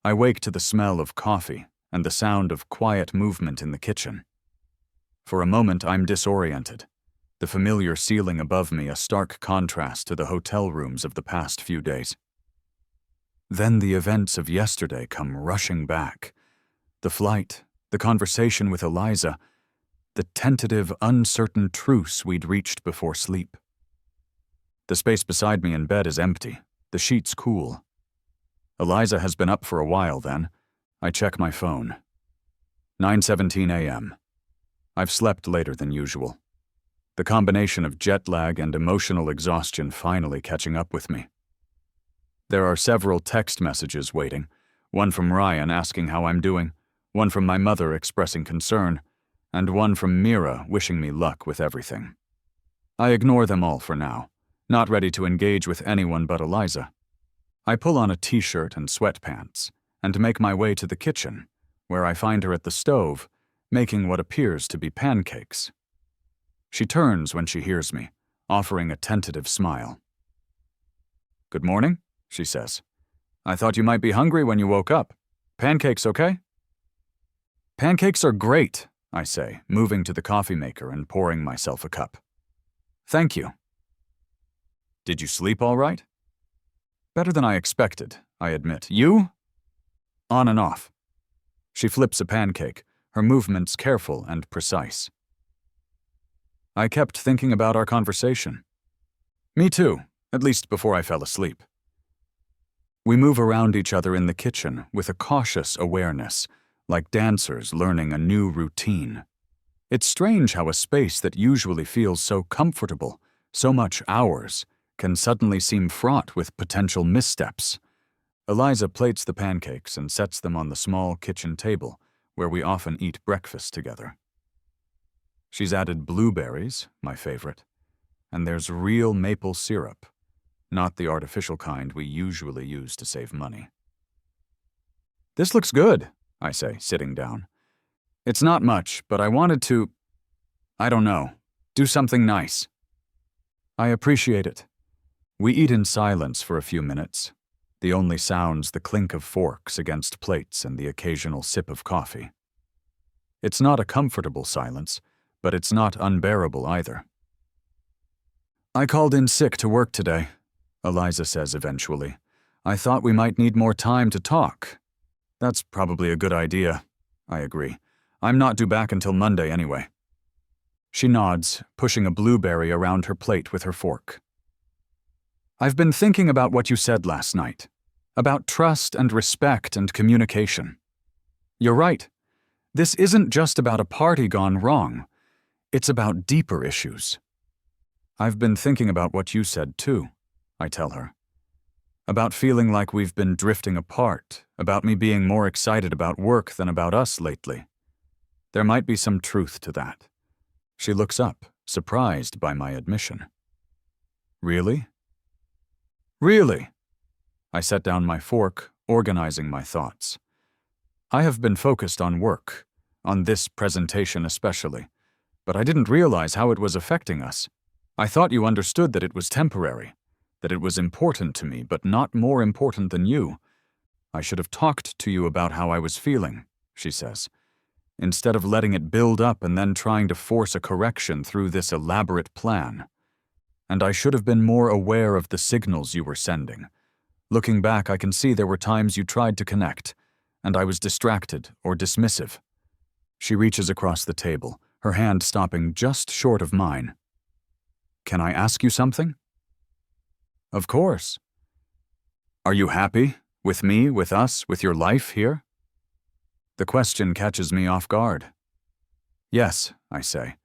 I wake to the smell of coffee and the sound of quiet movement in the kitchen. For a moment, I'm disoriented, the familiar ceiling above me a stark contrast to the hotel rooms of the past few days. Then the events of yesterday come rushing back. The flight, the conversation with Eliza, the tentative, uncertain truce we'd reached before sleep. The space beside me in bed is empty, the sheets cool. Eliza has been up for a while then. I check my phone. 9:17 a.m. I've slept later than usual. The combination of jet lag and emotional exhaustion finally catching up with me. There are several text messages waiting, one from Ryan asking how I'm doing, one from my mother expressing concern, and one from Mira wishing me luck with everything. I ignore them all for now, not ready to engage with anyone but Eliza. I pull on a t-shirt and sweatpants and make my way to the kitchen, where I find her at the stove, making what appears to be pancakes. She turns when she hears me, offering a tentative smile. Good morning, she says. I thought you might be hungry when you woke up. Pancakes okay? Pancakes are great, I say, moving to the coffee maker and pouring myself a cup. Thank you. Did you sleep all right? Better than I expected, I admit. You? On and off. She flips a pancake, her movements careful and precise. I kept thinking about our conversation. Me too, at least before I fell asleep. We move around each other in the kitchen with a cautious awareness, like dancers learning a new routine. It's strange how a space that usually feels so comfortable, so much ours, can suddenly seem fraught with potential missteps. Eliza plates the pancakes and sets them on the small kitchen table, where we often eat breakfast together. She's added blueberries, my favorite, and there's real maple syrup, not the artificial kind we usually use to save money. This looks good, I say, sitting down. It's not much, but I wanted to, I don't know, do something nice. I appreciate it. We eat in silence for a few minutes, the only sounds the clink of forks against plates and the occasional sip of coffee. It's not a comfortable silence, but it's not unbearable either. I called in sick to work today, Eliza says eventually. I thought we might need more time to talk. That's probably a good idea, I agree. I'm not due back until Monday anyway. She nods, pushing a blueberry around her plate with her fork. I've been thinking about what you said last night, about trust and respect and communication. You're right. This isn't just about a party gone wrong. It's about deeper issues. I've been thinking about what you said too, I tell her. About feeling like we've been drifting apart, about me being more excited about work than about us lately. There might be some truth to that. She looks up, surprised by my admission. Really? Really? I set down my fork, organizing my thoughts. I have been focused on work, on this presentation especially, but I didn't realize how it was affecting us. I thought you understood that it was temporary, that it was important to me, but not more important than you. I should have talked to you about how I was feeling, she says, instead of letting it build up and then trying to force a correction through this elaborate plan. And I should have been more aware of the signals you were sending. Looking back, I can see there were times you tried to connect, and I was distracted or dismissive. She reaches across the table, her hand stopping just short of mine. Can I ask you something? Of course. Are you happy? With me, with us, with your life here? The question catches me off guard. Yes, I say,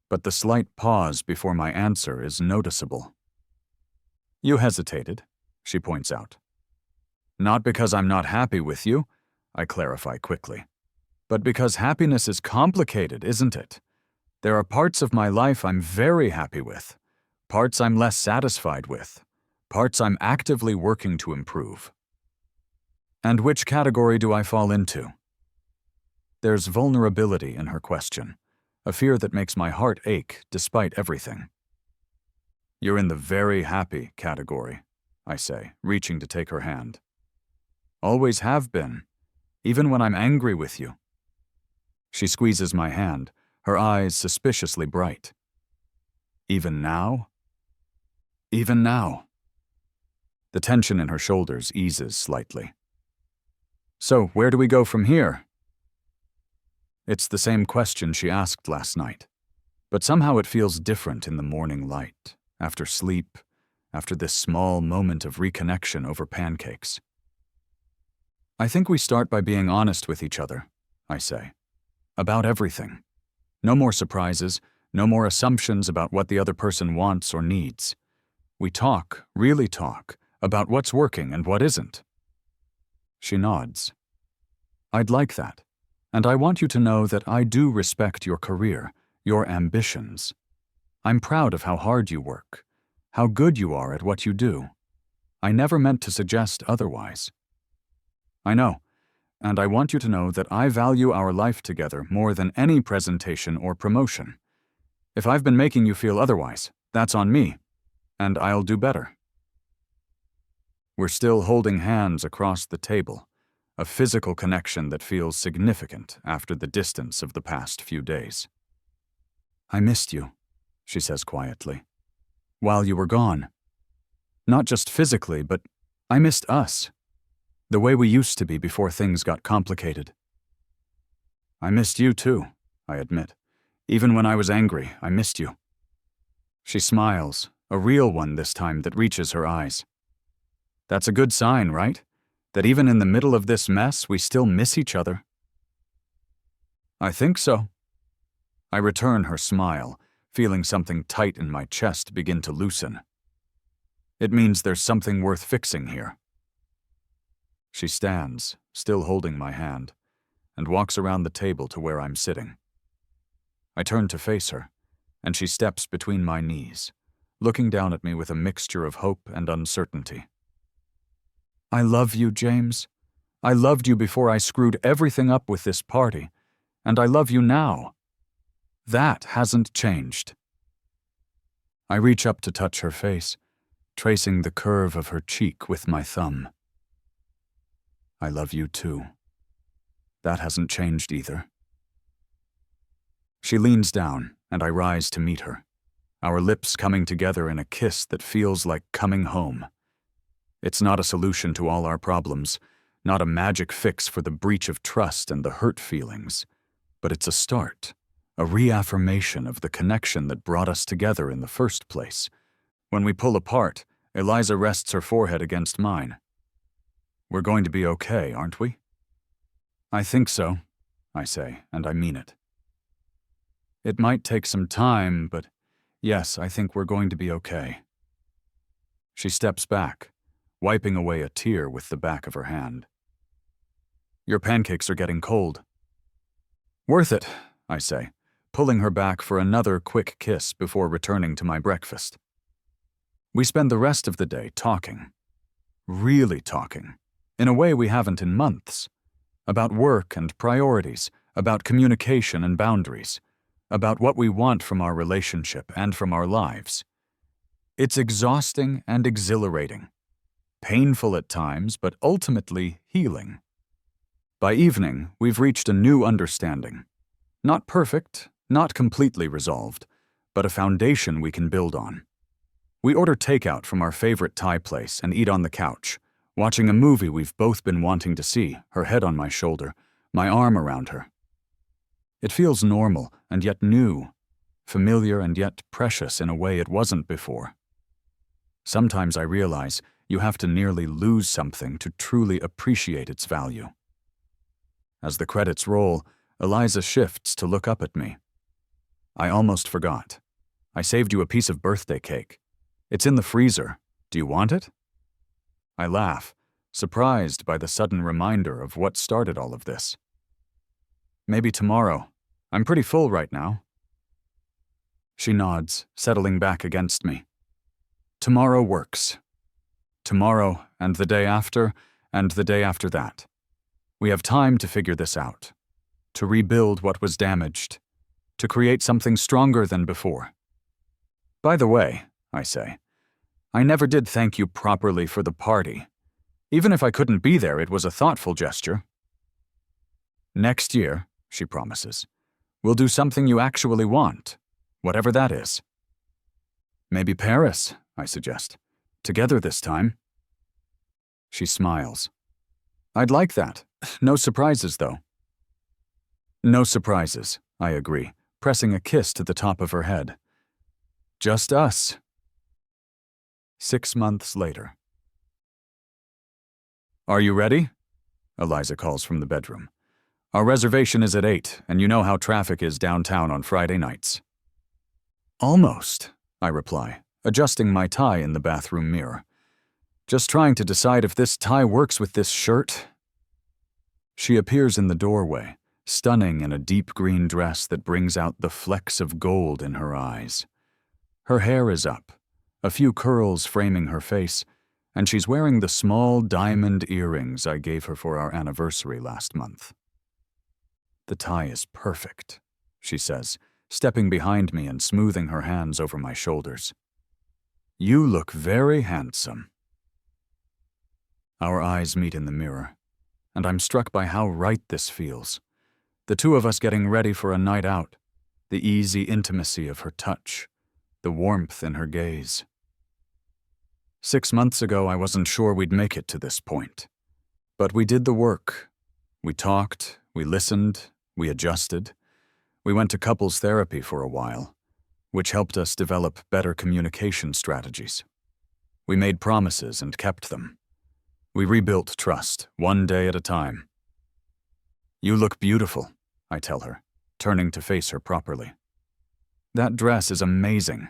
but the slight pause before my answer is noticeable. You hesitated, she points out. Not because I'm not happy with you, I clarify quickly, but because happiness is complicated, isn't it? There are parts of my life I'm very happy with, parts I'm less satisfied with, parts I'm actively working to improve. And which category do I fall into? There's vulnerability in her question, a fear that makes my heart ache despite everything. You're in the very happy category, I say, reaching to take her hand. Always have been, even when I'm angry with you. She squeezes my hand, her eyes suspiciously bright. Even now? Even now. The tension in her shoulders eases slightly. So, where do we go from here? It's the same question she asked last night, but somehow it feels different in the morning light, after sleep, after this small moment of reconnection over pancakes. I think we start by being honest with each other, I say, about everything. No more surprises, no more assumptions about what the other person wants or needs. We talk, really talk, about what's working and what isn't. She nods. I'd like that, and I want you to know that I do respect your career, your ambitions. I'm proud of how hard you work, how good you are at what you do. I never meant to suggest otherwise. I know, and I want you to know that I value our life together more than any presentation or promotion. If I've been making you feel otherwise, that's on me, and I'll do better. We're still holding hands across the table, a physical connection that feels significant after the distance of the past few days. I missed you, she says quietly, while you were gone. Not just physically, but I missed us, the way we used to be before things got complicated. I missed you too, I admit. Even when I was angry, I missed you. She smiles, a real one this time that reaches her eyes. That's a good sign, right? That even in the middle of this mess, we still miss each other. I think so. I return her smile, feeling something tight in my chest begin to loosen. It means there's something worth fixing here. She stands, still holding my hand, and walks around the table to where I'm sitting. I turn to face her, and she steps between my knees, looking down at me with a mixture of hope and uncertainty. I love you, James. I loved you before I screwed everything up with this party, and I love you now. That hasn't changed. I reach up to touch her face, tracing the curve of her cheek with my thumb. I love you too. That hasn't changed either. She leans down, and I rise to meet her, our lips coming together in a kiss that feels like coming home. It's not a solution to all our problems, not a magic fix for the breach of trust and the hurt feelings, but it's a start, a reaffirmation of the connection that brought us together in the first place. When we pull apart, Eliza rests her forehead against mine. We're going to be okay, aren't we? I think so, I say, and I mean it. It might take some time, but yes, I think we're going to be okay. She steps back, wiping away a tear with the back of her hand. Your pancakes are getting cold. Worth it, I say, pulling her back for another quick kiss before returning to my breakfast. We spend the rest of the day talking. Really talking. In a way we haven't in months. About work and priorities, about communication and boundaries, about what we want from our relationship and from our lives. It's exhausting and exhilarating. Painful at times, but ultimately healing. By evening, we've reached a new understanding. Not perfect, not completely resolved, but a foundation we can build on. We order takeout from our favorite Thai place and eat on the couch, watching a movie we've both been wanting to see, her head on my shoulder, my arm around her. It feels normal and yet new, familiar and yet precious in a way it wasn't before. Sometimes I realize you have to nearly lose something to truly appreciate its value. As the credits roll, Eliza shifts to look up at me. I almost forgot. I saved you a piece of birthday cake. It's in the freezer. Do you want it? I laugh, surprised by the sudden reminder of what started all of this. Maybe tomorrow. I'm pretty full right now. She nods, settling back against me. Tomorrow works. Tomorrow, and the day after, and the day after that. We have time to figure this out. To rebuild what was damaged. To create something stronger than before. By the way, I say, I never did thank you properly for the party. Even if I couldn't be there, it was a thoughtful gesture. Next year, she promises, we'll do something you actually want, whatever that is. Maybe Paris, I suggest. Together this time. She smiles. I'd like that. No surprises, though. No surprises, I agree, pressing a kiss to the top of her head. Just us. 6 months later. Are you ready? Eliza calls from the bedroom. Our reservation is at 8, and you know how traffic is downtown on Friday nights. Almost, I reply, adjusting my tie in the bathroom mirror. Just trying to decide if this tie works with this shirt. She appears in the doorway, stunning in a deep green dress that brings out the flecks of gold in her eyes. Her hair is up, a few curls framing her face, and she's wearing the small diamond earrings I gave her for our anniversary last month. The tie is perfect, she says, stepping behind me and smoothing her hands over my shoulders. You look very handsome. Our eyes meet in the mirror, and I'm struck by how right this feels. The two of us getting ready for a night out, the easy intimacy of her touch, the warmth in her gaze. 6 months ago, I wasn't sure we'd make it to this point. But we did the work. We talked, we listened, we adjusted. We went to couples therapy for a while, which helped us develop better communication strategies. We made promises and kept them. We rebuilt trust, one day at a time. You look beautiful, I tell her, turning to face her properly. That dress is amazing.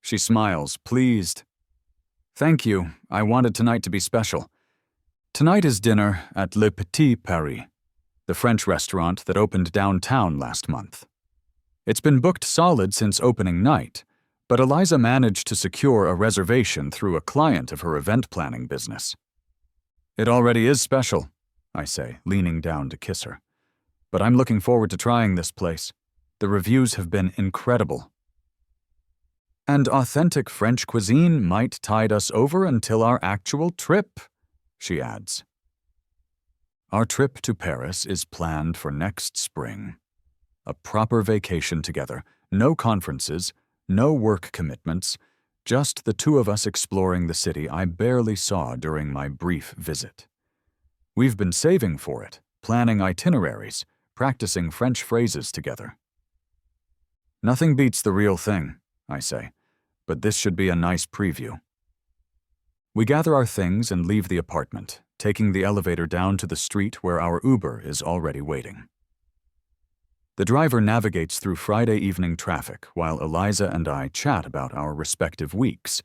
She smiles, pleased. Thank you. I wanted tonight to be special. Tonight is dinner at Le Petit Paris, the French restaurant that opened downtown last month. It's been booked solid since opening night, but Eliza managed to secure a reservation through a client of her event planning business. It already is special, I say, leaning down to kiss her. But I'm looking forward to trying this place. The reviews have been incredible. And authentic French cuisine might tide us over until our actual trip, she adds. Our trip to Paris is planned for next spring. A proper vacation together, no conferences, no work commitments, just the two of us exploring the city I barely saw during my brief visit. We've been saving for it, planning itineraries, practicing French phrases together. Nothing beats the real thing, I say, but this should be a nice preview. We gather our things and leave the apartment, taking the elevator down to the street where our Uber is already waiting. The driver navigates through Friday evening traffic while Eliza and I chat about our respective weeks,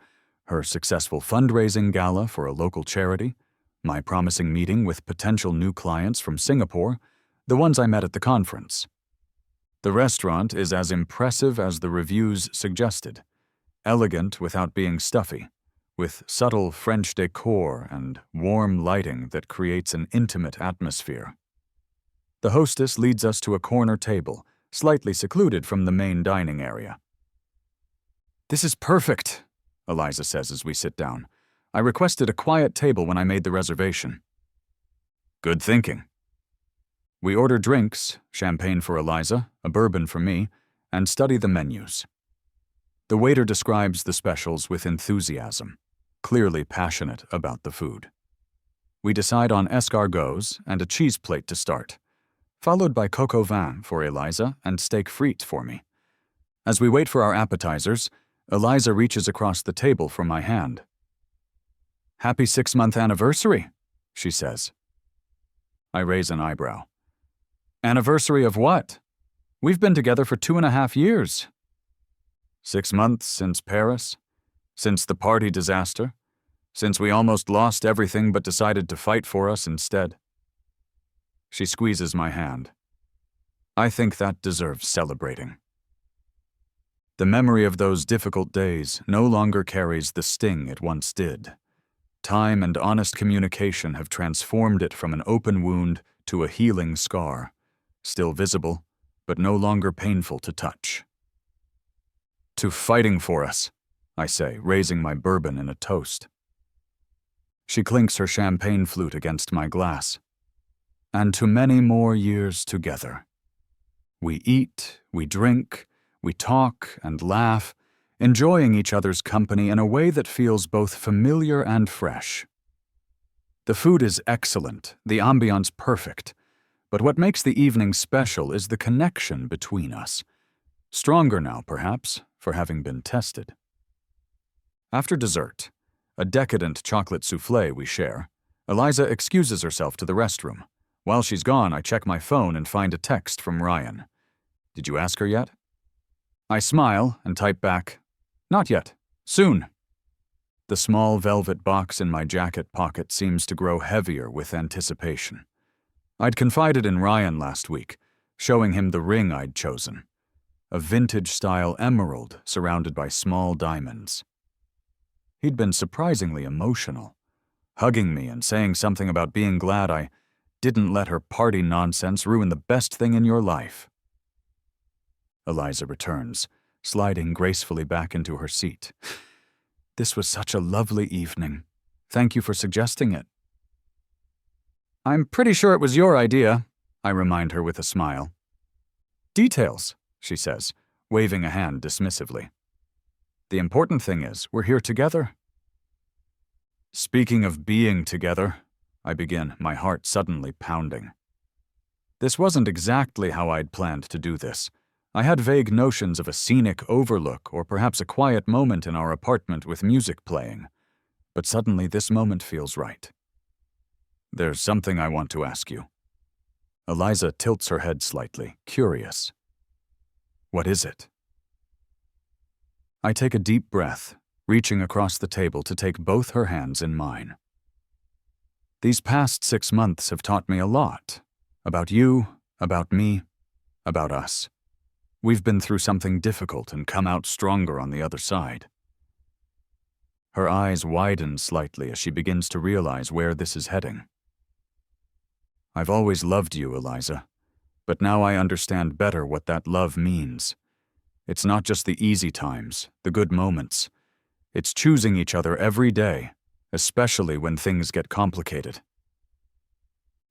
her successful fundraising gala for a local charity, my promising meeting with potential new clients from Singapore, the ones I met at the conference. The restaurant is as impressive as the reviews suggested, elegant without being stuffy, with subtle French decor and warm lighting that creates an intimate atmosphere. The hostess leads us to a corner table, slightly secluded from the main dining area. "This is perfect," Eliza says as we sit down. "I requested a quiet table when I made the reservation." "Good thinking." We order drinks, champagne for Eliza, a bourbon for me, and study the menus. The waiter describes the specials with enthusiasm, clearly passionate about the food. We decide on escargots and a cheese plate to start, followed by coq au vin for Eliza and steak frites for me. As we wait for our appetizers, Eliza reaches across the table for my hand. "Happy 6-month anniversary," she says. I raise an eyebrow. "Anniversary of what? We've been together for 2.5 years. 6 months since Paris, since the party disaster, since we almost lost everything but decided to fight for us instead." She squeezes my hand. I think that deserves celebrating. The memory of those difficult days no longer carries the sting it once did. Time and honest communication have transformed it from an open wound to a healing scar, still visible, but no longer painful to touch. "To fighting for us," I say, raising my bourbon in a toast. She clinks her champagne flute against my glass. "And to many more years together. We eat, we drink, we talk and laugh, enjoying each other's company in a way that feels both familiar and fresh. The food is excellent, the ambiance perfect, but what makes the evening special is the connection between us. Stronger now, perhaps, for having been tested." After dessert, a decadent chocolate soufflé we share, Eliza excuses herself to the restroom. While she's gone, I check my phone and find a text from Ryan. "Did you ask her yet?" I smile and type back, "Not yet. Soon." The small velvet box in my jacket pocket seems to grow heavier with anticipation. I'd confided in Ryan last week, showing him the ring I'd chosen, a vintage-style emerald surrounded by small diamonds. He'd been surprisingly emotional, hugging me and saying something about being glad I didn't let her party nonsense ruin the best thing in your life. Eliza returns, sliding gracefully back into her seat. "This was such a lovely evening. Thank you for suggesting it." "I'm pretty sure it was your idea," I remind her with a smile. "Details," she says, waving a hand dismissively. "The important thing is, we're here together." "Speaking of being together," I begin, my heart suddenly pounding. This wasn't exactly how I'd planned to do this. I had vague notions of a scenic overlook or perhaps a quiet moment in our apartment with music playing. But suddenly this moment feels right. "There's something I want to ask you." Eliza tilts her head slightly, curious. "What is it?" I take a deep breath, reaching across the table to take both her hands in mine. These past 6 months have taught me a lot. About you, about me, about us. We've been through something difficult and come out stronger on the other side. Her eyes widen slightly as she begins to realize where this is heading. "I've always loved you, Eliza, but now I understand better what that love means. It's not just the easy times, the good moments. It's choosing each other every day, especially when things get complicated."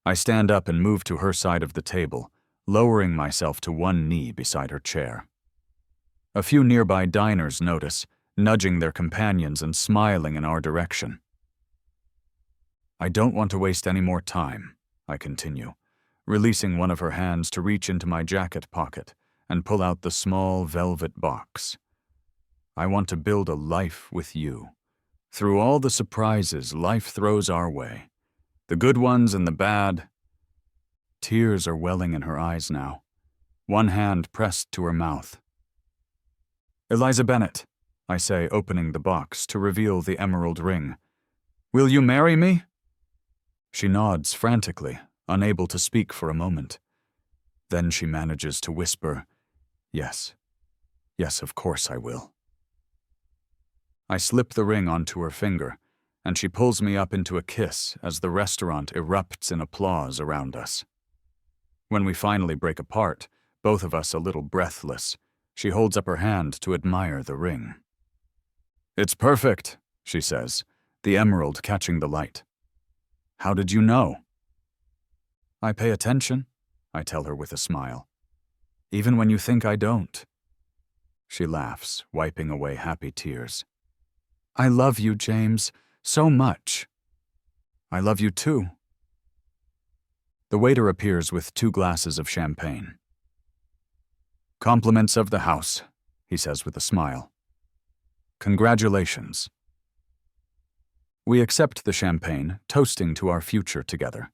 I stand up and move to her side of the table, lowering myself to one knee beside her chair. A few nearby diners notice, nudging their companions and smiling in our direction. "I don't want to waste any more time," I continue, releasing one of her hands to reach into my jacket pocket and pull out the small velvet box. "I want to build a life with you. Through all the surprises life throws our way, the good ones and the bad. Tears are welling in her eyes now, one hand pressed to her mouth. "Eliza Bennet," I say, opening the box to reveal the emerald ring. "Will you marry me?" She nods frantically, unable to speak for a moment. Then she manages to whisper, "Yes. Yes, of course I will." I slip the ring onto her finger, and she pulls me up into a kiss as the restaurant erupts in applause around us. When we finally break apart, both of us a little breathless, she holds up her hand to admire the ring. "It's perfect," she says, the emerald catching the light. "How did you know?" "I pay attention," I tell her with a smile. "Even when you think I don't." She laughs, wiping away happy tears. "I love you, James, so much." "I love you too." The waiter appears with 2 glasses of champagne. "Compliments of the house," he says with a smile. "Congratulations." We accept the champagne, toasting to our future together.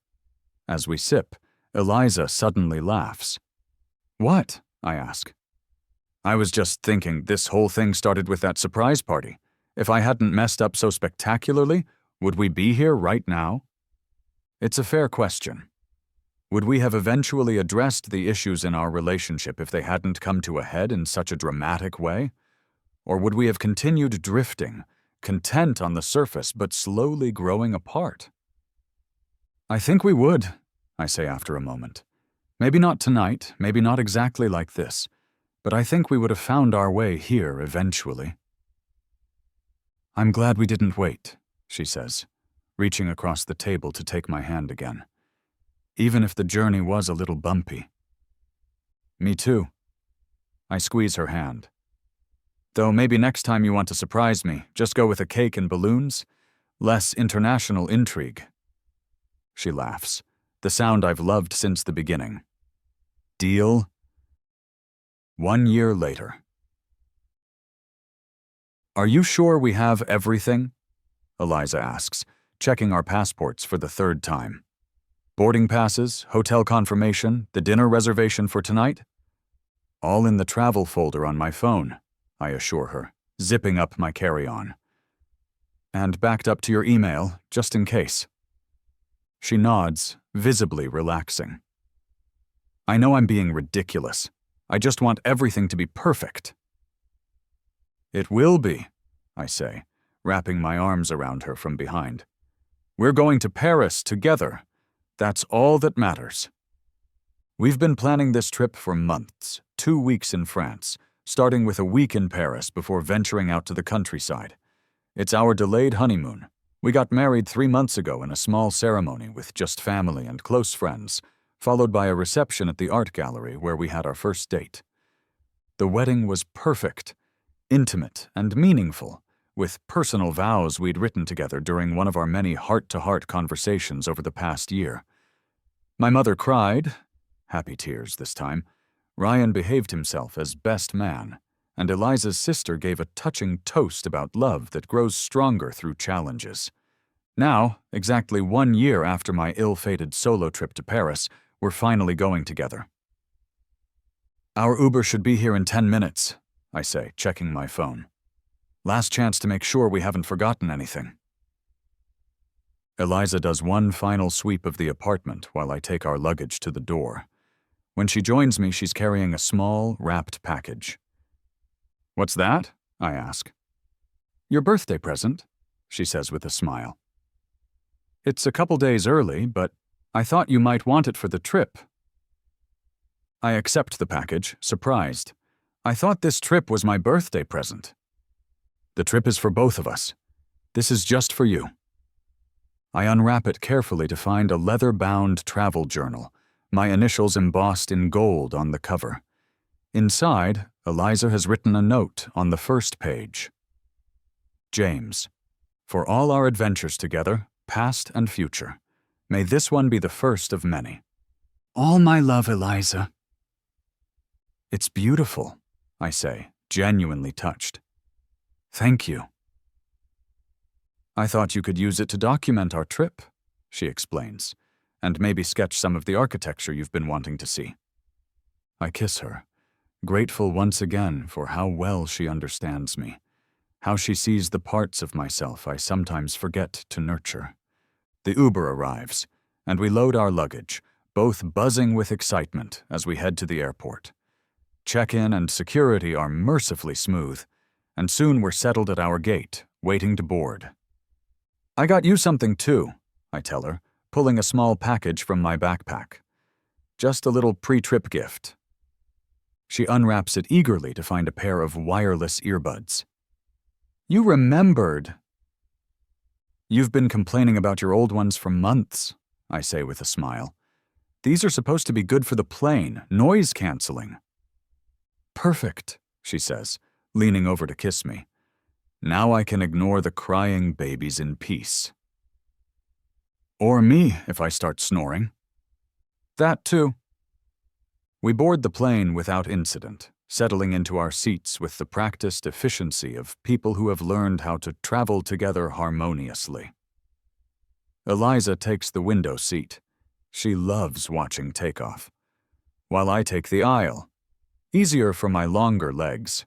As we sip, Eliza suddenly laughs. "What?" I ask. "I was just thinking this whole thing started with that surprise party. If I hadn't messed up so spectacularly, would we be here right now?" It's a fair question. Would we have eventually addressed the issues in our relationship if they hadn't come to a head in such a dramatic way? Or would we have continued drifting, content on the surface but slowly growing apart? "I think we would," I say after a moment. "Maybe not tonight, maybe not exactly like this, but I think we would have found our way here eventually." "I'm glad we didn't wait," she says, reaching across the table to take my hand again. "Even if the journey was a little bumpy." "Me too." I squeeze her hand. "Though maybe next time you want to surprise me, just go with a cake and balloons. Less international intrigue." She laughs, the sound I've loved since the beginning. "Deal?" 1 year later. "Are you sure we have everything?" Eliza asks, checking our passports for the 3rd time. "Boarding passes, hotel confirmation, the dinner reservation for tonight?" "All in the travel folder on my phone," I assure her, zipping up my carry-on. "And backed up to your email, just in case." She nods, visibly relaxing. "I know I'm being ridiculous. I just want everything to be perfect." "It will be," I say, wrapping my arms around her from behind. "We're going to Paris together. That's all that matters." We've been planning this trip for months, 2 weeks in France, starting with a week in Paris before venturing out to the countryside. It's our delayed honeymoon. We got married 3 months ago in a small ceremony with just family and close friends, followed by a reception at the art gallery where we had our first date. The wedding was perfect, intimate and meaningful, with personal vows we'd written together during one of our many heart-to-heart conversations over the past year. My mother cried, happy tears this time. Ryan behaved himself as best man, and Eliza's sister gave a touching toast about love that grows stronger through challenges. Now, exactly 1 year after my ill-fated solo trip to Paris, we're finally going together. "Our Uber should be here in 10 minutes, I say, checking my phone. "Last chance to make sure we haven't forgotten anything." Eliza does one final sweep of the apartment while I take our luggage to the door. When she joins me, she's carrying a small, wrapped package. "What's that?" I ask. "Your birthday present," she says with a smile. "It's a couple days early, but I thought you might want it for the trip." I accept the package, surprised. I thought this trip was my birthday present. "The trip is for both of us. This is just for you." I unwrap it carefully to find a leather-bound travel journal, my initials embossed in gold on the cover. Inside, Eliza has written a note on the first page. "James, for all our adventures together, past and future, may this one be the first of many. All my love, Eliza." "It's beautiful," I say, genuinely touched. "Thank you." I thought you could use it to document our trip, she explains, and maybe sketch some of the architecture you've been wanting to see. I kiss her, grateful once again for how well she understands me, how she sees the parts of myself I sometimes forget to nurture. The Uber arrives, and we load our luggage, both buzzing with excitement as we head to the airport. Check-in and security are mercifully smooth, and soon we're settled at our gate, waiting to board. I got you something too, I tell her, pulling a small package from my backpack. Just a little pre-trip gift. She unwraps it eagerly to find a pair of wireless earbuds. You remembered. You've been complaining about your old ones for months, I say with a smile. These are supposed to be good for the plane, noise canceling. Perfect, she says, leaning over to kiss me. Now I can ignore the crying babies in peace. Or me if I start snoring. That too. We board the plane without incident, settling into our seats with the practiced efficiency of people who have learned how to travel together harmoniously. Eliza takes the window seat. She loves watching takeoff, while I take the aisle, easier for my longer legs.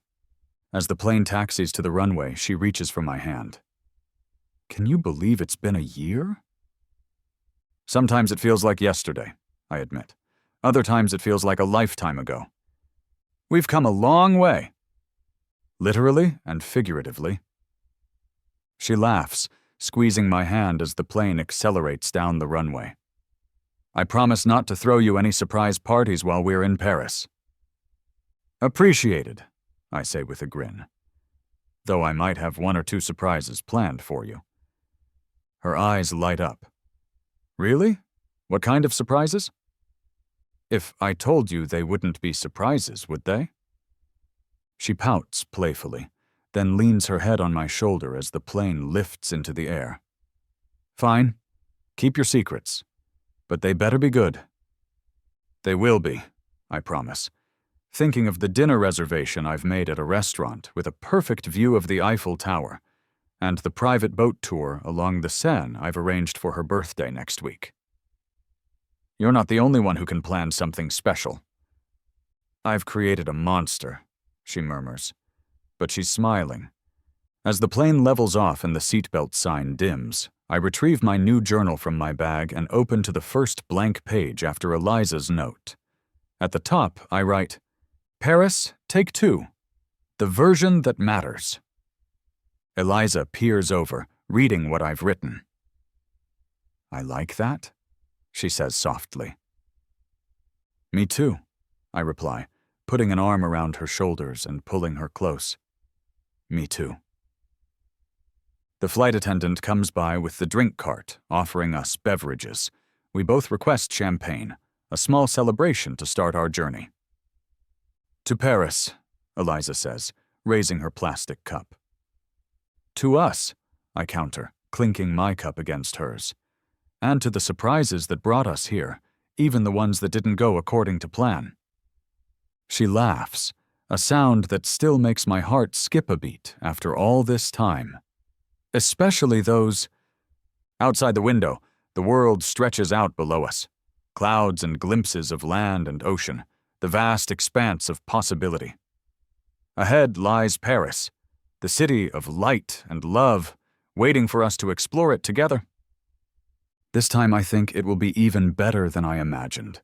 As the plane taxis to the runway, she reaches for my hand. Can you believe it's been a year? Sometimes it feels like yesterday, I admit. Other times it feels like a lifetime ago. We've come a long way. Literally and figuratively. She laughs, squeezing my hand as the plane accelerates down the runway. I promise not to throw you any surprise parties while we're in Paris. Appreciated, I say with a grin. Though I might have 1 or 2 surprises planned for you. Her eyes light up. Really? What kind of surprises? If I told you they wouldn't be surprises, would they? She pouts playfully, then leans her head on my shoulder as the plane lifts into the air. Fine. Keep your secrets. But they better be good. They will be, I promise, thinking of the dinner reservation I've made at a restaurant with a perfect view of the Eiffel Tower, and the private boat tour along the Seine I've arranged for her birthday next week. You're not the only one who can plan something special. I've created a monster, she murmurs, but she's smiling. As the plane levels off and the seatbelt sign dims, I retrieve my new journal from my bag and open to the first blank page after Eliza's note. At the top, I write, Paris, take 2. The version that matters. Eliza peers over, reading what I've written. I like that, she says softly. Me too, I reply, putting an arm around her shoulders and pulling her close. Me too. The flight attendant comes by with the drink cart, offering us beverages. We both request champagne, a small celebration to start our journey. To Paris, Eliza says, raising her plastic cup. To us, I counter, clinking my cup against hers. And to the surprises that brought us here, even the ones that didn't go according to plan. She laughs, a sound that still makes my heart skip a beat after all this time. Especially those. Outside the window, the world stretches out below us. Clouds and glimpses of land and ocean, the vast expanse of possibility. Ahead lies Paris, the city of light and love, waiting for us to explore it together. This time I think it will be even better than I imagined.